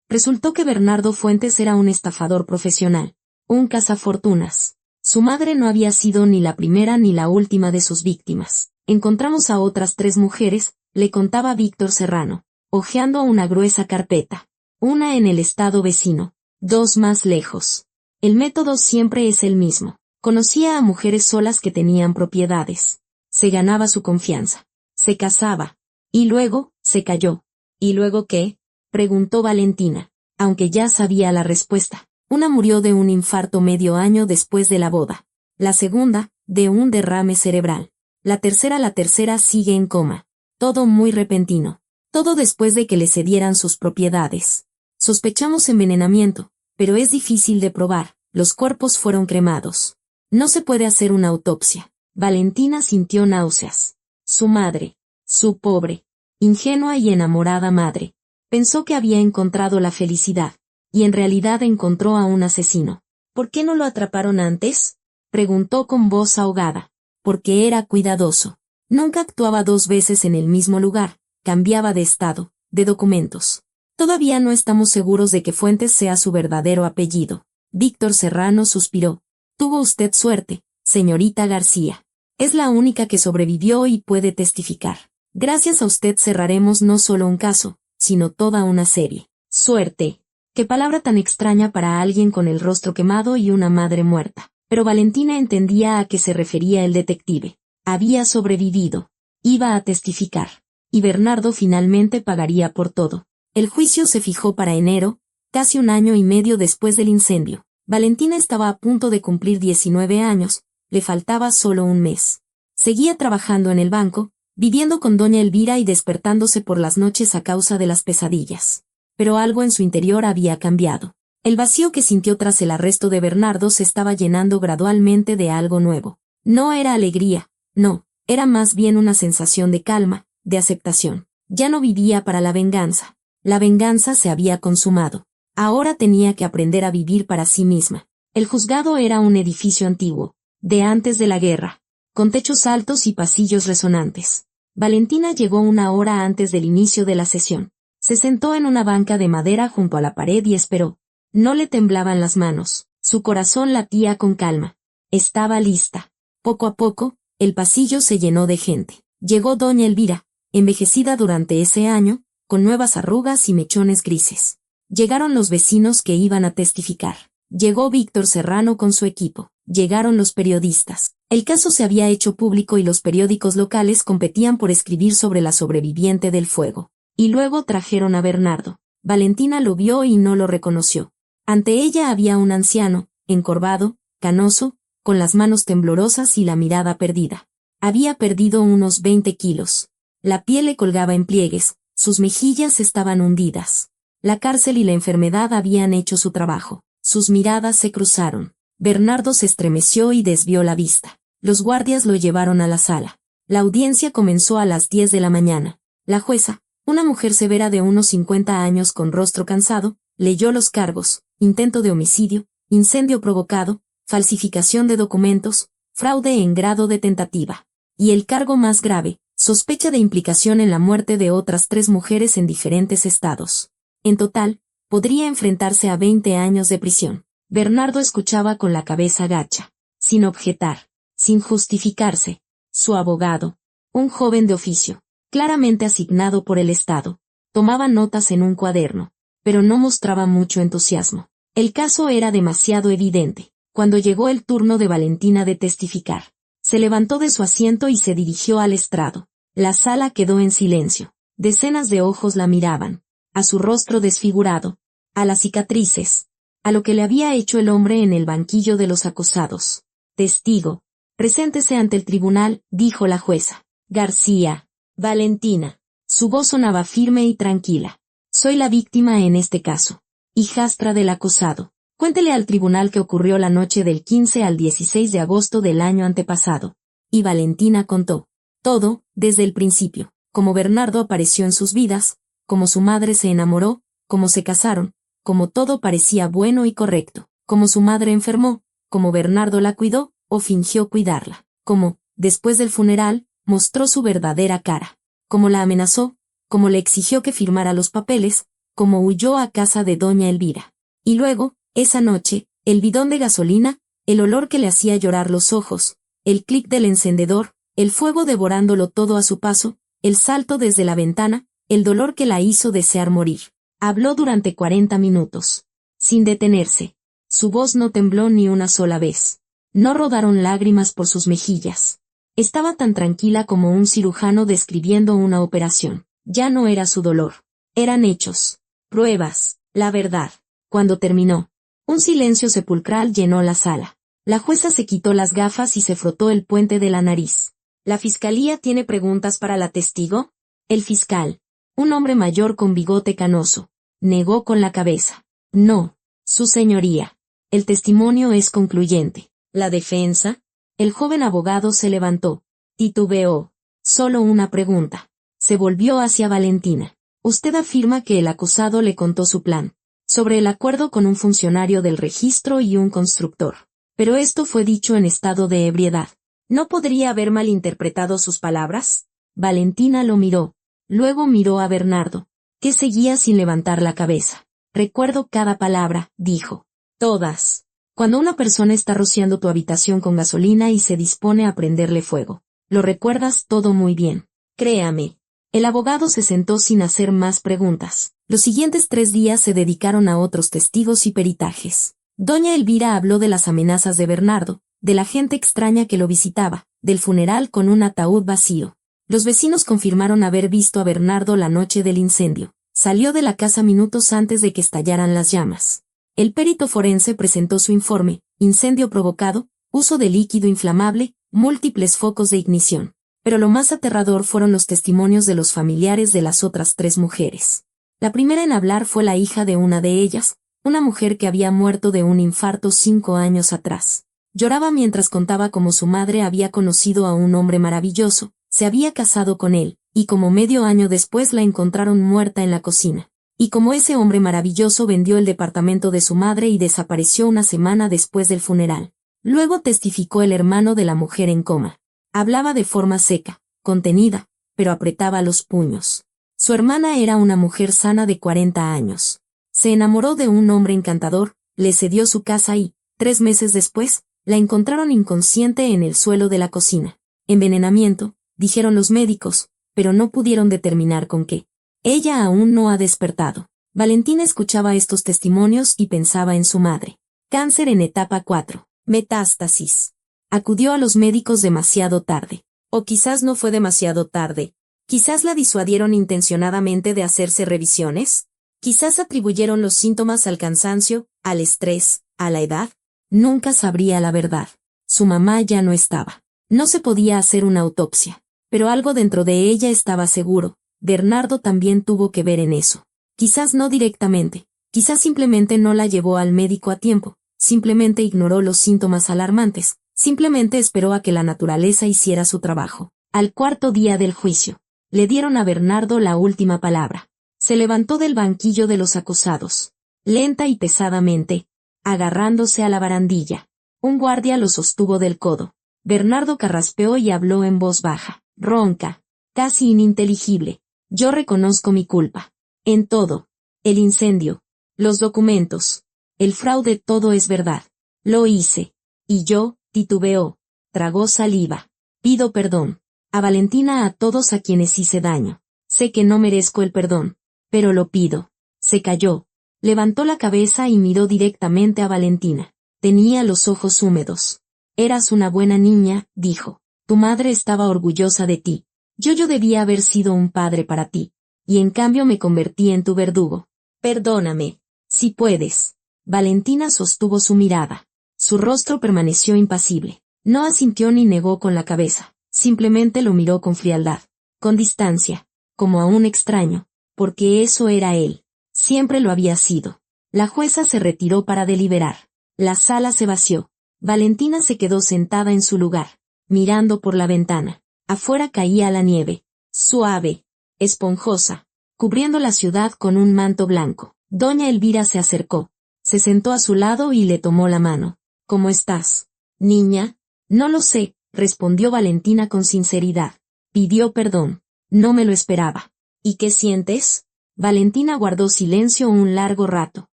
Resultó que Bernardo Fuentes era un estafador profesional, un cazafortunas. Su madre no había sido ni la primera ni la última de sus víctimas. Encontramos a otras 3 mujeres, le contaba Víctor Serrano, hojeando una gruesa carpeta. Una en el estado vecino, 2 más lejos. El método siempre es el mismo. Conocía a mujeres solas que tenían propiedades. Se ganaba su confianza. Se casaba. Y luego, se cayó. ¿Y luego qué? Preguntó Valentina, aunque ya sabía la respuesta. Una murió de un infarto medio año después de la boda. La segunda, de un derrame cerebral. La tercera sigue en coma. Todo muy repentino. Todo después de que le cedieran sus propiedades. Sospechamos envenenamiento, pero es difícil de probar. Los cuerpos fueron cremados. No se puede hacer una autopsia. Valentina sintió náuseas. Su madre, su pobre, ingenua y enamorada madre, pensó que había encontrado la felicidad, y en realidad encontró a un asesino. ¿Por qué no lo atraparon antes? Preguntó con voz ahogada. Porque era cuidadoso. Nunca actuaba 2 veces en el mismo lugar. Cambiaba de estado, de documentos. Todavía no estamos seguros de que Fuentes sea su verdadero apellido. Víctor Serrano suspiró. Tuvo usted suerte, señorita García. Es la única que sobrevivió y puede testificar. Gracias a usted cerraremos no solo un caso, sino toda una serie. Suerte. Qué palabra tan extraña para alguien con el rostro quemado y una madre muerta. Pero Valentina entendía a qué se refería el detective. Había sobrevivido. Iba a testificar. Y Bernardo finalmente pagaría por todo. El juicio se fijó para enero, casi un año y medio después del incendio. Valentina estaba a punto de cumplir 19 años, le faltaba solo un mes. Seguía trabajando en el banco, viviendo con doña Elvira y despertándose por las noches a causa de las pesadillas. Pero algo en su interior había cambiado. El vacío que sintió tras el arresto de Bernardo se estaba llenando gradualmente de algo nuevo. No era alegría, no, era más bien una sensación de calma, de aceptación. Ya no vivía para la venganza. La venganza se había consumado. Ahora tenía que aprender a vivir para sí misma. El juzgado era un edificio antiguo, de antes de la guerra, con techos altos y pasillos resonantes. Valentina llegó una hora antes del inicio de la sesión. Se sentó en una banca de madera junto a la pared y esperó. No le temblaban las manos, su corazón latía con calma. Estaba lista. Poco a poco, el pasillo se llenó de gente. Llegó doña Elvira, envejecida durante ese año, con nuevas arrugas y mechones grises. Llegaron los vecinos que iban a testificar. Llegó Víctor Serrano con su equipo. Llegaron los periodistas. El caso se había hecho público y los periódicos locales competían por escribir sobre la sobreviviente del fuego. Y luego trajeron a Bernardo. Valentina lo vio y no lo reconoció. Ante ella había un anciano, encorvado, canoso, con las manos temblorosas y la mirada perdida. Había perdido unos 20 kilos. La piel le colgaba en pliegues, sus mejillas estaban hundidas. La cárcel y la enfermedad habían hecho su trabajo. Sus miradas se cruzaron. Bernardo se estremeció y desvió la vista. Los guardias lo llevaron a la sala. La audiencia comenzó a las 10 de la mañana. La jueza, una mujer severa de unos 50 años con rostro cansado, leyó los cargos: intento de homicidio, incendio provocado, falsificación de documentos, fraude en grado de tentativa. Y el cargo más grave, sospecha de implicación en la muerte de otras 3 mujeres en diferentes estados. En total, podría enfrentarse a 20 años de prisión. Bernardo escuchaba con la cabeza gacha, sin objetar, sin justificarse. Su abogado, un joven de oficio, claramente asignado por el Estado, tomaba notas en un cuaderno, pero no mostraba mucho entusiasmo. El caso era demasiado evidente. Cuando llegó el turno de Valentina de testificar, se levantó de su asiento y se dirigió al estrado. La sala quedó en silencio. Decenas de ojos la miraban, a su rostro desfigurado, a las cicatrices, a lo que le había hecho el hombre en el banquillo de los acusados. Testigo, preséntese ante el tribunal, dijo la jueza. García. Valentina. Su voz sonaba firme y tranquila. Soy la víctima en este caso. Hijastra del acusado. Cuéntele al tribunal que ocurrió la noche del 15 al 16 de agosto del año antepasado. Y Valentina contó. Todo, desde el principio. Cómo Bernardo apareció en sus vidas, cómo su madre se enamoró, cómo se casaron, cómo todo parecía bueno y correcto, cómo su madre enfermó, cómo Bernardo la cuidó o fingió cuidarla, cómo, después del funeral, mostró su verdadera cara, cómo la amenazó, cómo le exigió que firmara los papeles, cómo huyó a casa de doña Elvira. Y luego, esa noche, el bidón de gasolina, el olor que le hacía llorar los ojos, el clic del encendedor, el fuego devorándolo todo a su paso, el salto desde la ventana, el dolor que la hizo desear morir. Habló durante 40 minutos, sin detenerse. Su voz no tembló ni una sola vez. No rodaron lágrimas por sus mejillas. Estaba tan tranquila como un cirujano describiendo una operación. Ya no era su dolor. Eran hechos, pruebas, la verdad. Cuando terminó, un silencio sepulcral llenó la sala. La jueza se quitó las gafas y se frotó el puente de la nariz. ¿La fiscalía tiene preguntas para la testigo? El fiscal, un hombre mayor con bigote canoso, negó con la cabeza. No, su señoría. El testimonio es concluyente. ¿La defensa? El joven abogado se levantó. Titubeó. Solo una pregunta. Se volvió hacia Valentina. Usted afirma que el acusado le contó su plan, sobre el acuerdo con un funcionario del registro y un constructor. Pero esto fue dicho en estado de ebriedad. ¿No podría haber malinterpretado sus palabras? Valentina lo miró. Luego miró a Bernardo, que seguía sin levantar la cabeza. Recuerdo cada palabra, dijo. Todas. Cuando una persona está rociando tu habitación con gasolina y se dispone a prenderle fuego. Lo recuerdas todo muy bien. Créame. El abogado se sentó sin hacer más preguntas. Los siguientes 3 días se dedicaron a otros testigos y peritajes. Doña Elvira habló de las amenazas de Bernardo, de la gente extraña que lo visitaba, del funeral con un ataúd vacío. Los vecinos confirmaron haber visto a Bernardo la noche del incendio. Salió de la casa minutos antes de que estallaran las llamas. El perito forense presentó su informe: incendio provocado, uso de líquido inflamable, múltiples focos de ignición. Pero lo más aterrador fueron los testimonios de los familiares de las otras 3 mujeres. La primera en hablar fue la hija de una de ellas, una mujer que había muerto de un infarto 5 años atrás. Lloraba mientras contaba cómo su madre había conocido a un hombre maravilloso, se había casado con él, y como medio año después la encontraron muerta en la cocina. Y como ese hombre maravilloso vendió el departamento de su madre y desapareció una semana después del funeral. Luego testificó el hermano de la mujer en coma. Hablaba de forma seca, contenida, pero apretaba los puños. Su hermana era una mujer sana de 40 años. Se enamoró de un hombre encantador, le cedió su casa y, 3 meses después, la encontraron inconsciente en el suelo de la cocina. Envenenamiento, dijeron los médicos, pero no pudieron determinar con qué. Ella aún no ha despertado. Valentina escuchaba estos testimonios y pensaba en su madre. Cáncer en etapa 4. Metástasis. Acudió a los médicos demasiado tarde. O quizás no fue demasiado tarde. Quizás la disuadieron intencionadamente de hacerse revisiones. Quizás atribuyeron los síntomas al cansancio, al estrés, a la edad. Nunca sabría la verdad. Su mamá ya no estaba. No se podía hacer una autopsia. Pero algo dentro de ella estaba seguro. Bernardo también tuvo que ver en eso. Quizás no directamente. Quizás simplemente no la llevó al médico a tiempo. Simplemente ignoró los síntomas alarmantes. Simplemente esperó a que la naturaleza hiciera su trabajo. Al 4.º día del juicio, le dieron a Bernardo la última palabra. Se levantó del banquillo de los acusados, lenta y pesadamente, agarrándose a la barandilla. Un guardia lo sostuvo del codo. Bernardo carraspeó y habló en voz baja, ronca, casi ininteligible. Yo reconozco mi culpa. En todo. El incendio, los documentos, el fraude, todo es verdad. Lo hice. Y yo, titubeó, tragó saliva. Pido perdón. A Valentina, a todos a quienes hice daño. Sé que no merezco el perdón, pero lo pido. Se calló. Levantó la cabeza y miró directamente a Valentina. Tenía los ojos húmedos. Eras una buena niña, dijo. Tu madre estaba orgullosa de ti. Yo debía haber sido un padre para ti. Y en cambio me convertí en tu verdugo. Perdóname. Si puedes. Valentina sostuvo su mirada. Su rostro permaneció impasible. No asintió ni negó con la cabeza. Simplemente lo miró con frialdad. Con distancia. Como a un extraño. Porque eso era él. Siempre lo había sido. La jueza se retiró para deliberar. La sala se vació. Valentina se quedó sentada en su lugar, mirando por la ventana. Afuera caía la nieve. Suave. Esponjosa. Cubriendo la ciudad con un manto blanco. Doña Elvira se acercó. Se sentó a su lado y le tomó la mano. ¿Cómo estás, niña? No lo sé, respondió Valentina con sinceridad. Pidió perdón. No me lo esperaba. ¿Y qué sientes? Valentina guardó silencio un largo rato,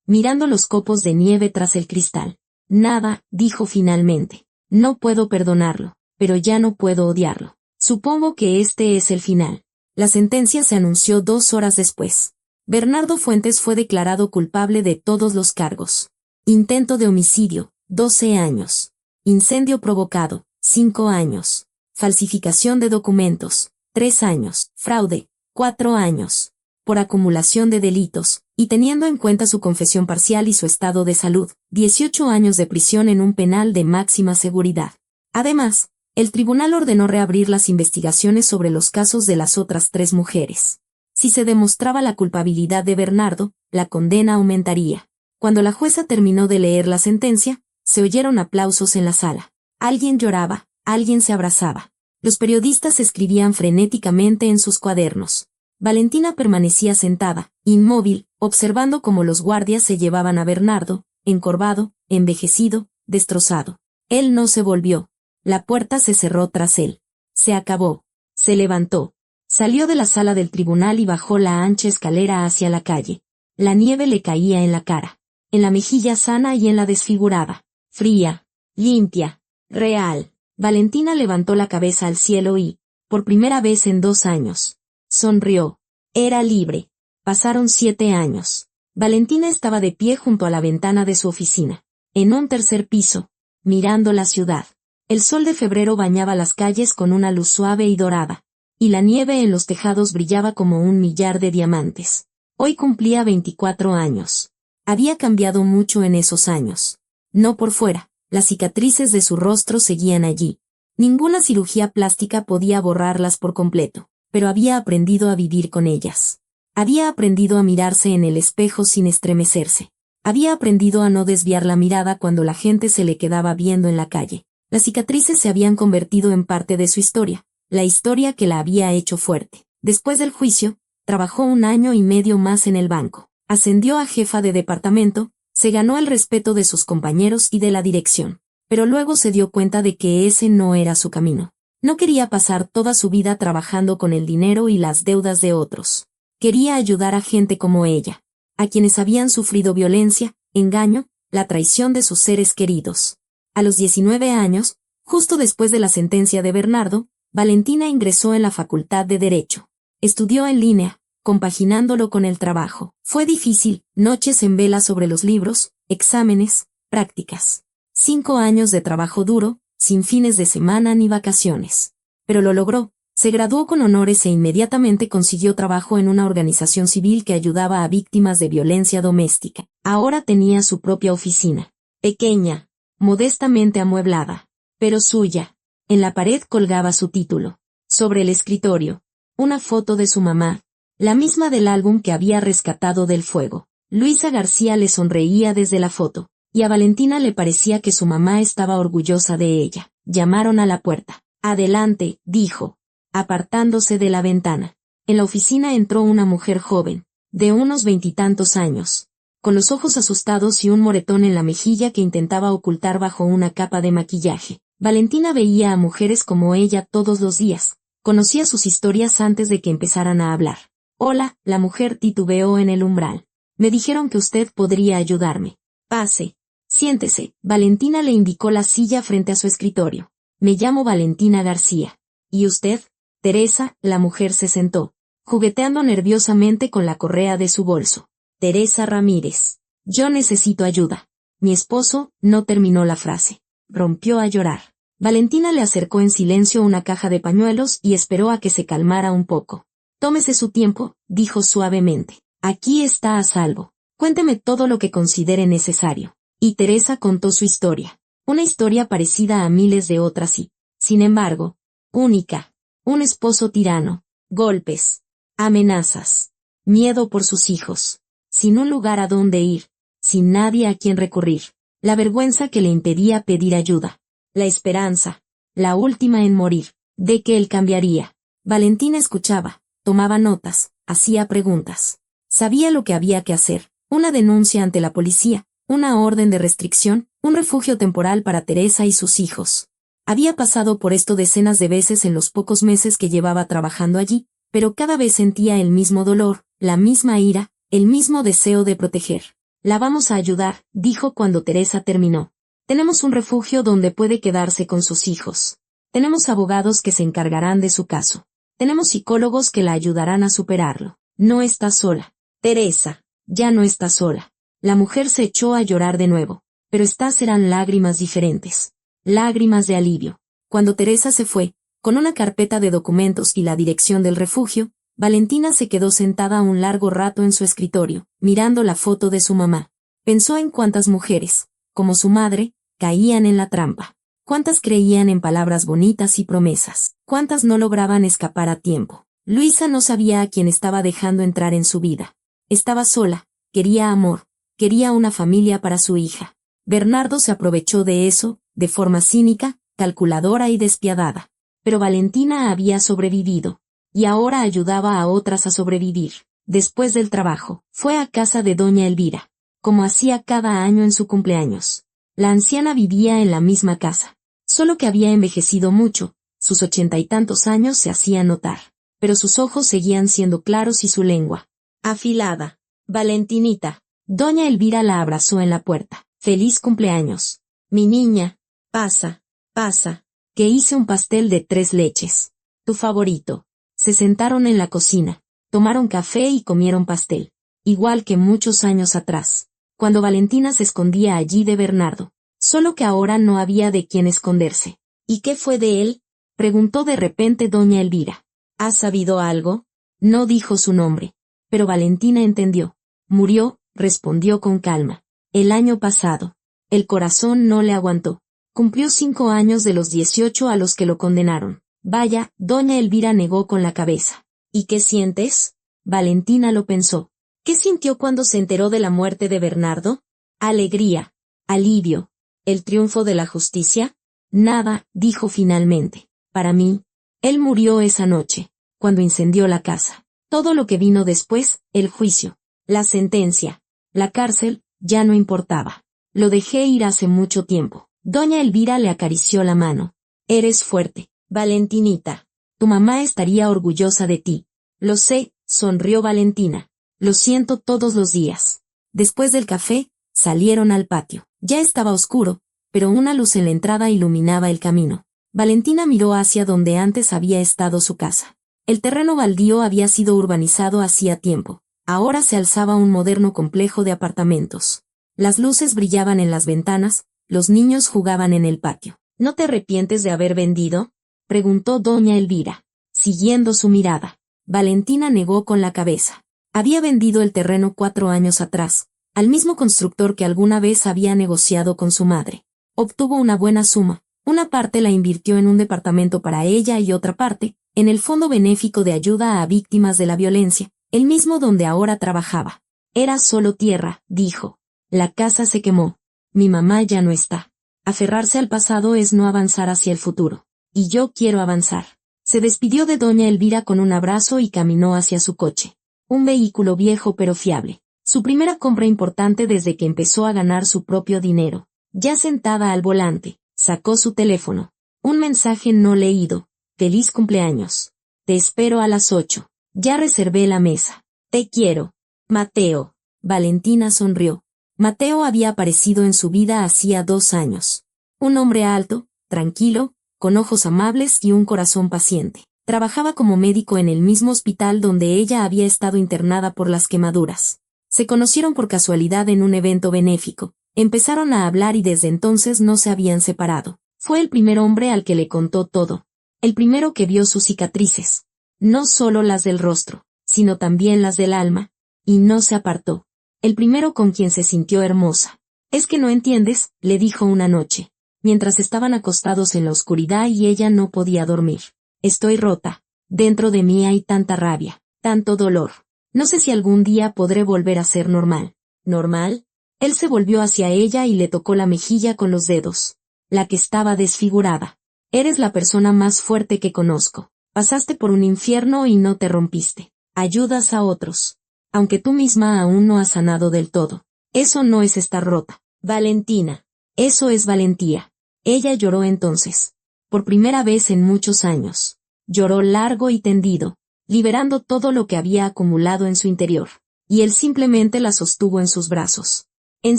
mirando los copos de nieve tras el cristal. Nada, dijo finalmente. No puedo perdonarlo, pero ya no puedo odiarlo. Supongo que este es el final. La sentencia se anunció 2 horas después. Bernardo Fuentes fue declarado culpable de todos los cargos. Intento de homicidio, 12 años. Incendio provocado, 5 años. Falsificación de documentos, 3 años. Fraude, 4 años. Por acumulación de delitos, y teniendo en cuenta su confesión parcial y su estado de salud, 18 años de prisión en un penal de máxima seguridad. Además, el tribunal ordenó reabrir las investigaciones sobre los casos de las otras 3 mujeres. Si se demostraba la culpabilidad de Bernardo, la condena aumentaría. Cuando la jueza terminó de leer la sentencia, se oyeron aplausos en la sala. Alguien lloraba, alguien se abrazaba. Los periodistas escribían frenéticamente en sus cuadernos. Valentina permanecía sentada, inmóvil, observando cómo los guardias se llevaban a Bernardo, encorvado, envejecido, destrozado. Él no se volvió. La puerta se cerró tras él. Se acabó. Se levantó. Salió de la sala del tribunal y bajó la ancha escalera hacia la calle. La nieve le caía en la cara, en la mejilla sana y en la desfigurada. Fría, limpia, real. Valentina levantó la cabeza al cielo y, por primera vez en 2 años, sonrió. Era libre. Pasaron 7 años. Valentina estaba de pie junto a la ventana de su oficina, en un tercer piso, mirando la ciudad. El sol de febrero bañaba las calles con una luz suave y dorada, y la nieve en los tejados brillaba como un millar de diamantes. Hoy cumplía 24 años. Había cambiado mucho en esos años. No por fuera, las cicatrices de su rostro seguían allí. Ninguna cirugía plástica podía borrarlas por completo, pero había aprendido a vivir con ellas. Había aprendido a mirarse en el espejo sin estremecerse. Había aprendido a no desviar la mirada cuando la gente se le quedaba viendo en la calle. Las cicatrices se habían convertido en parte de su historia, la historia que la había hecho fuerte. Después del juicio, trabajó 1 año y medio más en el banco. Ascendió a jefa de departamento, se ganó el respeto de sus compañeros y de la dirección. Pero luego se dio cuenta de que ese no era su camino. No quería pasar toda su vida trabajando con el dinero y las deudas de otros. Quería ayudar a gente como ella, a quienes habían sufrido violencia, engaño, la traición de sus seres queridos. A los 19 años, justo después de la sentencia de Bernardo, Valentina ingresó en la Facultad de Derecho. Estudió en línea, compaginándolo con el trabajo. Fue difícil, noches en vela sobre los libros, exámenes, prácticas. 5 años de trabajo duro, sin fines de semana ni vacaciones. Pero lo logró. Se graduó con honores e inmediatamente consiguió trabajo en una organización civil que ayudaba a víctimas de violencia doméstica. Ahora tenía su propia oficina. Pequeña, modestamente amueblada, pero suya. En la pared colgaba su título. Sobre el escritorio, una foto de su mamá, la misma del álbum que había rescatado del fuego. Luisa García le sonreía desde la foto, y a Valentina le parecía que su mamá estaba orgullosa de ella. Llamaron a la puerta. Adelante, dijo, apartándose de la ventana. En la oficina entró una mujer joven, de unos 20 años, con los ojos asustados y un moretón en la mejilla que intentaba ocultar bajo una capa de maquillaje. Valentina veía a mujeres como ella todos los días, conocía sus historias antes de que empezaran a hablar. Hola, la mujer titubeó en el umbral. Me dijeron que usted podría ayudarme. Pase. Siéntese. Valentina le indicó la silla frente a su escritorio. Me llamo Valentina García. ¿Y usted? Teresa, la mujer se sentó, jugueteando nerviosamente con la correa de su bolso. Teresa Ramírez. Yo necesito ayuda. Mi esposo, no terminó la frase. Rompió a llorar. Valentina le acercó en silencio una caja de pañuelos y esperó a que se calmara un poco. Tómese su tiempo, dijo suavemente. Aquí está a salvo. Cuénteme todo lo que considere necesario. Y Teresa contó su historia. Una historia parecida a miles de otras y, sin embargo, única. Un esposo tirano, golpes, amenazas, miedo por sus hijos, sin un lugar a donde ir, sin nadie a quien recurrir, la vergüenza que le impedía pedir ayuda, la esperanza, la última en morir, de que él cambiaría. Valentina escuchaba, tomaba notas, hacía preguntas. Sabía lo que había que hacer, una denuncia ante la policía, una orden de restricción, un refugio temporal para Teresa y sus hijos. Había pasado por esto decenas de veces en los pocos meses que llevaba trabajando allí, pero cada vez sentía el mismo dolor, la misma ira, el mismo deseo de proteger. La vamos a ayudar, dijo cuando Teresa terminó. Tenemos un refugio donde puede quedarse con sus hijos. Tenemos abogados que se encargarán de su caso. Tenemos psicólogos que la ayudarán a superarlo. No está sola. Teresa, ya no está sola. La mujer se echó a llorar de nuevo, pero estas eran lágrimas diferentes. Lágrimas de alivio. Cuando Teresa se fue, con una carpeta de documentos y la dirección del refugio, Valentina se quedó sentada un largo rato en su escritorio, mirando la foto de su mamá. Pensó en cuántas mujeres, como su madre, caían en la trampa. Cuántas creían en palabras bonitas y promesas. Cuántas no lograban escapar a tiempo. Luisa no sabía a quién estaba dejando entrar en su vida. Estaba sola, quería amor, quería una familia para su hija. Bernardo se aprovechó de eso, de forma cínica, calculadora y despiadada. Pero Valentina había sobrevivido, y ahora ayudaba a otras a sobrevivir. Después del trabajo, fue a casa de doña Elvira, como hacía cada año en su cumpleaños. La anciana vivía en la misma casa, solo que había envejecido mucho, sus 80 y tantos años se hacían notar, pero sus ojos seguían siendo claros y su lengua afilada. Valentinita. Doña Elvira la abrazó en la puerta. Feliz cumpleaños. Mi niña. Pasa, pasa, que hice un pastel de 3 leches. Tu favorito. Se sentaron en la cocina, tomaron café y comieron pastel, igual que muchos años atrás, cuando Valentina se escondía allí de Bernardo, solo que ahora no había de quién esconderse, ¿Y qué fue de él? Preguntó de repente doña Elvira. ¿Has sabido algo? No dijo su nombre. Pero Valentina entendió. Murió, respondió con calma. El año pasado. El corazón no le aguantó. Cumplió 5 años de los 18 a los que lo condenaron. Vaya, doña Elvira negó con la cabeza. ¿Y qué sientes? Valentina lo pensó. ¿Qué sintió cuando se enteró de la muerte de Bernardo? Alegría. Alivio. ¿El triunfo de la justicia? Nada, dijo finalmente. Para mí. Él murió esa noche, cuando incendió la casa. Todo lo que vino después, el juicio, la sentencia, la cárcel, ya no importaba. Lo dejé ir hace mucho tiempo. Doña Elvira le acarició la mano. Eres fuerte, Valentinita. Tu mamá estaría orgullosa de ti. Lo sé, sonrió Valentina. Lo siento todos los días. Después del café, salieron al patio. Ya estaba oscuro, pero una luz en la entrada iluminaba el camino. Valentina miró hacia donde antes había estado su casa. El terreno baldío había sido urbanizado hacía tiempo. Ahora se alzaba un moderno complejo de apartamentos. Las luces brillaban en las ventanas, los niños jugaban en el patio. ¿No te arrepientes de haber vendido? Preguntó doña Elvira, siguiendo su mirada. Valentina negó con la cabeza. Había vendido el terreno 4 años atrás, al mismo constructor que alguna vez había negociado con su madre. Obtuvo una buena suma. Una parte la invirtió en un departamento para ella y otra parte, en el Fondo Benéfico de Ayuda a Víctimas de la Violencia, el mismo donde ahora trabajaba. Era solo tierra, dijo. La casa se quemó. Mi mamá ya no está. Aferrarse al pasado es no avanzar hacia el futuro. Y yo quiero avanzar. Se despidió de doña Elvira con un abrazo y caminó hacia su coche. Un vehículo viejo pero fiable. Su primera compra importante desde que empezó a ganar su propio dinero. Ya sentada al volante, sacó su teléfono. Un mensaje no leído. Feliz cumpleaños. Te espero a las 8. Ya reservé la mesa. Te quiero. Mateo. Valentina sonrió. Mateo había aparecido en su vida hacía 2 años. Un hombre alto, tranquilo, con ojos amables y un corazón paciente. Trabajaba como médico en el mismo hospital donde ella había estado internada por las quemaduras. Se conocieron por casualidad en un evento benéfico. Empezaron a hablar y desde entonces no se habían separado. Fue el primer hombre al que le contó todo. El primero que vio sus cicatrices. No solo las del rostro, sino también las del alma. Y no se apartó. El primero con quien se sintió hermosa. Es que no entiendes, le dijo una noche, mientras estaban acostados en la oscuridad y ella no podía dormir. Estoy rota. Dentro de mí hay tanta rabia, tanto dolor. No sé si algún día podré volver a ser normal. ¿Normal? Él se volvió hacia ella y le tocó la mejilla con los dedos. La que estaba desfigurada. Eres la persona más fuerte que conozco. Pasaste por un infierno y no te rompiste. Ayudas a otros. Aunque tú misma aún no has sanado del todo. Eso no es estar rota. Valentina. Eso es valentía. Ella lloró entonces. Por primera vez en muchos años. Lloró largo y tendido, liberando todo lo que había acumulado en su interior. Y él simplemente la sostuvo en sus brazos. En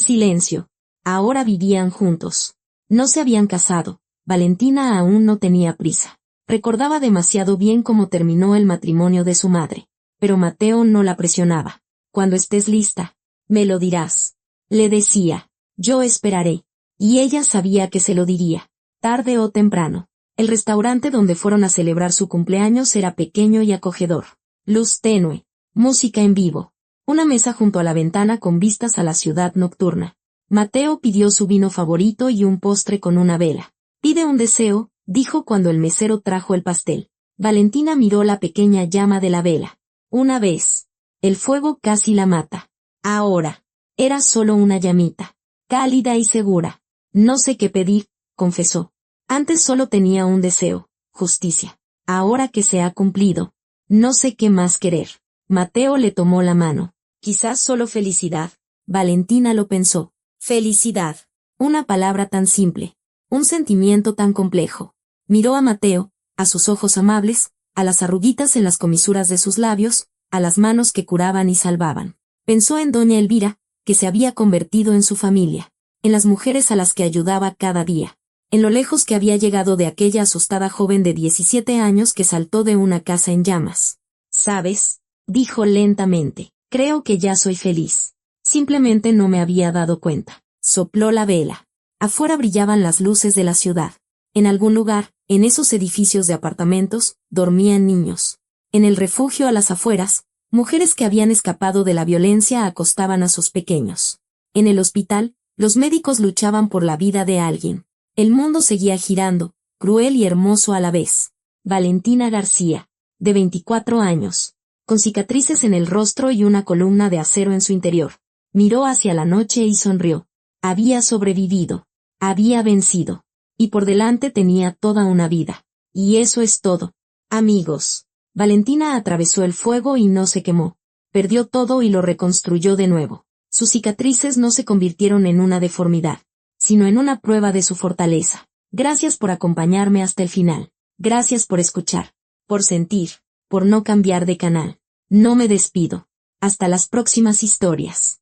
silencio. Ahora vivían juntos. No se habían casado. Valentina aún no tenía prisa. Recordaba demasiado bien cómo terminó el matrimonio de su madre. Pero Mateo no la presionaba. Cuando estés lista, me lo dirás. Le decía, yo esperaré. Y ella sabía que se lo diría, tarde o temprano. El restaurante donde fueron a celebrar su cumpleaños era pequeño y acogedor. Luz tenue, música en vivo. Una mesa junto a la ventana con vistas a la ciudad nocturna. Mateo pidió su vino favorito y un postre con una vela. Pide un deseo, dijo cuando el mesero trajo el pastel. Valentina miró la pequeña llama de la vela. Una vez. El fuego casi la mata. Ahora. Era solo una llamita. Cálida y segura. No sé qué pedir, confesó. Antes solo tenía un deseo, justicia. Ahora que se ha cumplido, no sé qué más querer. Mateo le tomó la mano. Quizás solo felicidad. Valentina lo pensó. Felicidad. Una palabra tan simple. Un sentimiento tan complejo. Miró a Mateo, a sus ojos amables, a las arruguitas en las comisuras de sus labios, a las manos que curaban y salvaban. Pensó en doña Elvira, que se había convertido en su familia, en las mujeres a las que ayudaba cada día, en lo lejos que había llegado de aquella asustada joven de 17 años que saltó de una casa en llamas. ¿Sabes? Dijo lentamente, creo que ya soy feliz. Simplemente no me había dado cuenta. Sopló la vela. Afuera brillaban las luces de la ciudad. En algún lugar, en esos edificios de apartamentos, dormían niños. En el refugio a las afueras, mujeres que habían escapado de la violencia acostaban a sus pequeños. En el hospital, los médicos luchaban por la vida de alguien. El mundo seguía girando, cruel y hermoso a la vez. Valentina García, de 24 años, con cicatrices en el rostro y una columna de acero en su interior, miró hacia la noche y sonrió. Había sobrevivido. Había vencido. Y por delante tenía toda una vida. Y eso es todo. Amigos. Valentina atravesó el fuego y no se quemó. Perdió todo y lo reconstruyó de nuevo. Sus cicatrices no se convirtieron en una deformidad, sino en una prueba de su fortaleza. Gracias por acompañarme hasta el final. Gracias por escuchar, por sentir, por no cambiar de canal. No me despido. Hasta las próximas historias.